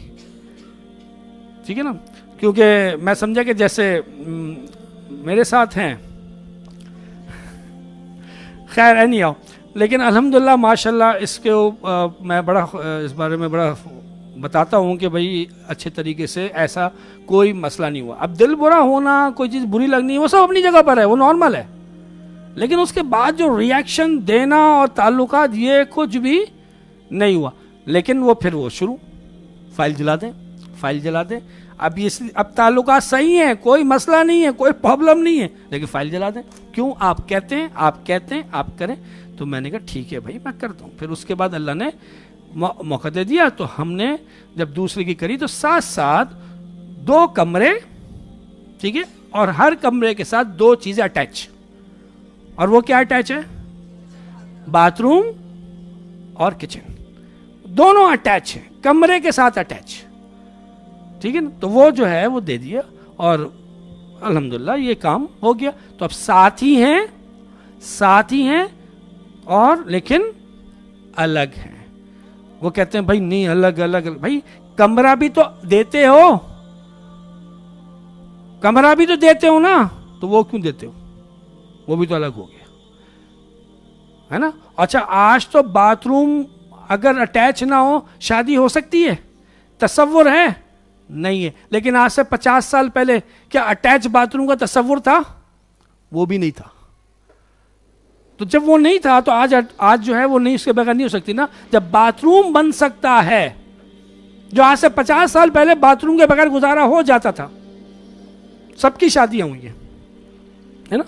ٹھیک ہے نا. کیونکہ میں سمجھا کہ جیسے میرے ساتھ ہیں, خیر ہے نہیں آؤ, لیکن الحمدللہ ماشاءاللہ اس کے میں بڑا اس بارے میں بڑا بتاتا ہوں کہ بھئی اچھے طریقے سے ایسا کوئی مسئلہ نہیں ہوا. اب دل برا ہونا, کوئی چیز بری لگنی, وہ سب اپنی جگہ پر ہے, وہ نارمل ہے, لیکن اس کے بعد جو ریاکشن دینا اور تعلقات, یہ کچھ بھی نہیں ہوا. لیکن وہ پھر وہ شروع, فائل جلا دیں. اب تعلقات صحیح ہیں, کوئی مسئلہ نہیں ہے, کوئی پرابلم نہیں ہے, لیکن فائل جلا دیں. کیوں؟ آپ کہتے ہیں آپ کریں. تو میں نے کہا ٹھیک ہے بھائی میں کرتا ہوں. پھر اس کے بعد اللہ نے موقع دے دیا, تو ہم نے جب دوسرے کی کری تو ساتھ 2 کمرے, ٹھیک ہے, اور ہر کمرے کے ساتھ 2 چیزیں اٹیچ. اور وہ کیا اٹیچ ہے؟ باتھ روم اور کچن, دونوں اٹیچ ہیں, کمرے کے ساتھ اٹیچ, ٹھیک ہے نا. تو وہ جو ہے وہ دے دیا, اور الحمدللہ یہ کام ہو گیا. تو اب ساتھ ہی ہیں اور لیکن الگ ہیں. وہ کہتے ہیں بھائی نہیں الگ, بھائی کمرہ بھی تو دیتے ہو نا, تو وہ کیوں دیتے ہو؟ وہ بھی تو الگ ہو گیا ہے نا. اچھا آج تو باتھ روم اگر اٹیچ نہ ہو شادی ہو سکتی ہے؟ تصور ہے؟ نہیں ہے. لیکن آج سے 50 سال پہلے کیا اٹیچ باتھ روم کا تصور تھا؟ وہ بھی نہیں تھا. تو جب وہ نہیں تھا تو آج جو ہے وہ نہیں، اس کے بغیر نہیں ہو سکتی نا. جب باتھ روم بن سکتا ہے، جو آج سے 50 سال پہلے باتھ روم کے بغیر گزارا ہو جاتا تھا، سب کی شادیاں ہوئی ہیں ہے نا،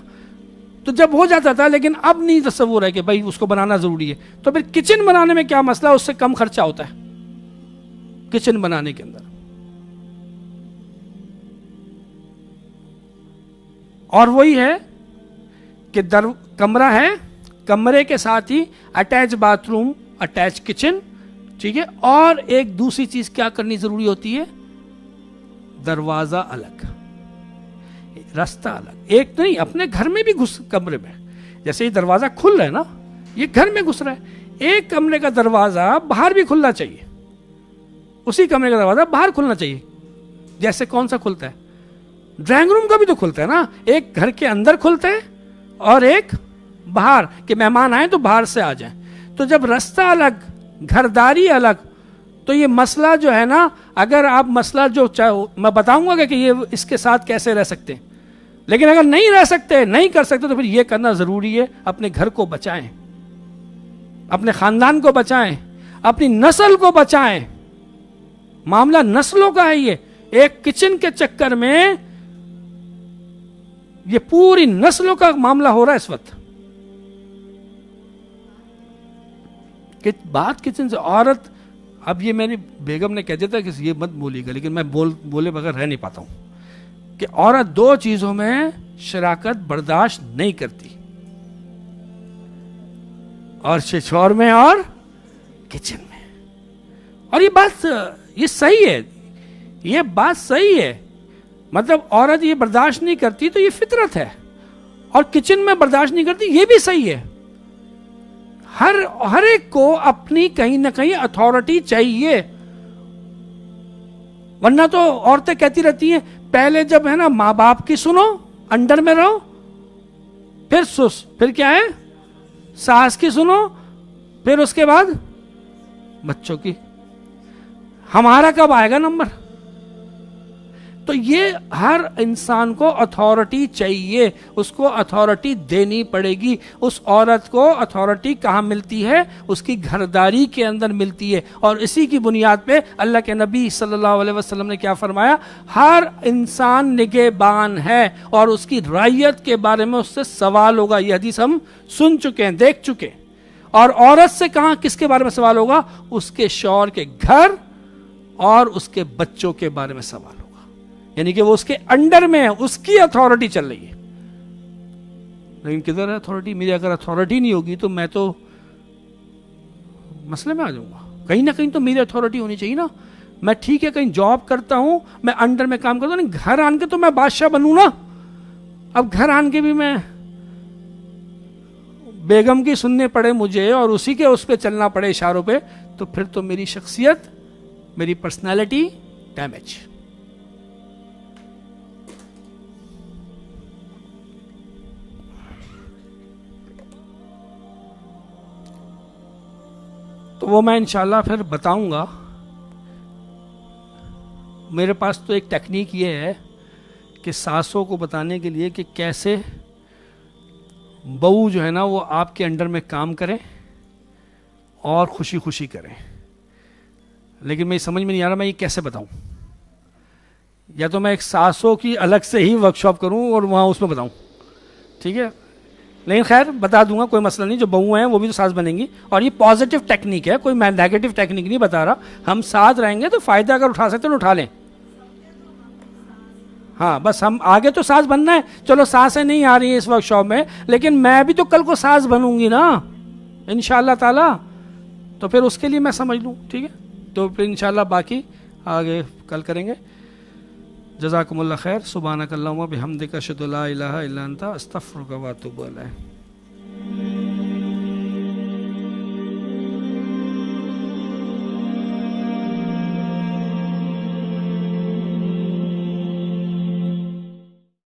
تو جب ہو جاتا تھا، لیکن اب نہیں تصور ہے کہ بھائی اس کو بنانا ضروری ہے. تو پھر کچن بنانے میں کیا مسئلہ، اس سے کم خرچہ ہوتا ہے کچن بنانے کے اندر. اور وہی ہے کہ کمرہ ہے، کمرے کے ساتھ ہی attach bath room, attach kitchen, ٹھیک ہے. اور ایک دوسری چیز کیا کرنی ضروری ہوتی ہے، دروازہ الگ، راستہ الگ. ایک تو نہیں، اپنے گھر میں بھی گھس، کمرے میں جیسے یہ دروازہ کھل رہا ہے نا، یہ گھر میں گھس رہا ہے، ایک کمرے کا دروازہ باہر بھی کھلنا چاہیے، اسی کمرے کا دروازہ باہر کھلنا چاہیے. جیسے کون سا کھلتا ہے، ڈرائنگ روم کا بھی تو کھلتا ہے نا، ایک گھر کے اندر کھلتا ہے اور ایک باہر، کہ مہمان آئیں تو باہر سے آ جائیں. تو جب راستہ الگ، گھرداری الگ، تو یہ مسئلہ جو ہے نا، اگر آپ مسئلہ جو میں بتاؤں گا کہ یہ اس کے ساتھ کیسے رہ سکتے ہیں، لیکن اگر نہیں رہ سکتے، نہیں کر سکتے، تو پھر یہ کرنا ضروری ہے، اپنے گھر کو بچائیں، اپنے خاندان کو بچائیں، اپنی نسل کو بچائیں. معاملہ نسلوں کا ہے. یہ ایک کچن کے چکر میں یہ پوری نسلوں کا معاملہ ہو رہا ہے اس وقت. کہ بات کچن سے، عورت، اب یہ میری بیگم نے کہہ دیتا کہ یہ مت بولیے گا، لیکن میں بولے بغیر رہ نہیں پاتا ہوں کہ عورت 2 چیزوں میں شراکت برداشت نہیں کرتی، اور شور میں اور کچن میں. اور یہ بات، یہ صحیح ہے، یہ بات صحیح ہے. مطلب عورت یہ برداشت نہیں کرتی تو یہ فطرت ہے، اور کچن میں برداشت نہیں کرتی، یہ بھی صحیح ہے. ہر ایک کو اپنی کہیں نہ کہیں اتھارٹی چاہیے. ورنہ تو عورتیں کہتی رہتی ہیں، پہلے جب ہے نا ماں باپ کی سنو، انڈر میں رہو، پھر کیا ہے، ساس کی سنو، پھر اس کے بعد بچوں کی. ہمارا کب آئے گا نمبر؟ تو یہ ہر انسان کو اتھارٹی چاہیے، اس کو اتھارٹی دینی پڑے گی. اس عورت کو اتھارٹی کہاں ملتی ہے؟ اس کی گھرداری کے اندر ملتی ہے. اور اسی کی بنیاد پہ اللہ کے نبی صلی اللہ علیہ وسلم نے کیا فرمایا، ہر انسان نگہبان ہے اور اس کی رعیت کے بارے میں اس سے سوال ہوگا. یہ حدیث ہم سن چکے ہیں، دیکھ چکے. اور عورت سے کہاں، کس کے بارے میں سوال ہوگا؟ اس کے شوہر کے گھر اور اس کے بچوں کے بارے میں سوال ہوگا. یعنی کہ وہ اس کے انڈر میں ہے، اس کی اتھارٹی چل رہی ہے. لیکن کدھر ہے اتھارٹی؟ میری اگر اتھارٹی نہیں ہوگی تو میں تو مسئلے میں آ جاؤں گا. کہیں نہ کہیں تو میری اتھارٹی ہونی چاہیے نا. میں ٹھیک ہے کہیں جاب کرتا ہوں، میں انڈر میں کام کرتا ہوں، گھر آن کے تو میں بادشاہ بنوں نا. اب گھر آن کے بھی میں بیگم کی سننے پڑے مجھے، اور اسی کے اس پہ چلنا پڑے اشاروں پہ، تو پھر تو میری شخصیت، میری پرسنالٹی ڈیمیج. تو وہ میں انشاءاللہ پھر بتاؤں گا. میرے پاس تو ایک ٹیکنیک یہ ہے کہ ساسوں کو بتانے کے لیے کہ کیسے بہو جو ہے نا وہ آپ کے انڈر میں کام کریں اور خوشی خوشی کریں. لیکن میں سمجھ میں نہیں آ رہا میں یہ کیسے بتاؤں. یا تو میں ایک ساسوں کی الگ سے ہی ورکشاپ کروں اور وہاں اس میں بتاؤں، ٹھیک ہے. لیکن خیر بتا دوں گا، کوئی مسئلہ نہیں. جو بہو ہیں وہ بھی تو ساس بنیں گی، اور یہ پازیٹیو ٹیکنیک ہے، کوئی میں نیگیٹو ٹیکنیک نہیں بتا رہا. ہم ساتھ رہیں گے تو فائدہ اگر اٹھا سکتے تو اٹھا لیں. ہاں بس ہم آگے تو ساس بننا ہے. چلو ساسیں نہیں آ رہی ہیں اس ورکشاپ میں، لیکن میں بھی تو کل کو ساس بنوں گی نا انشاءاللہ تعالی. تو پھر اس کے لیے میں سمجھ لوں، ٹھیک ہے. تو پھر انشاءاللہ باقی آگے کل کریں گے. جزاکم اللہ خیر. سبحانک اللہم و بحمدک اشہد ان لا الہ الا انت استغفرک و اتوب الیک.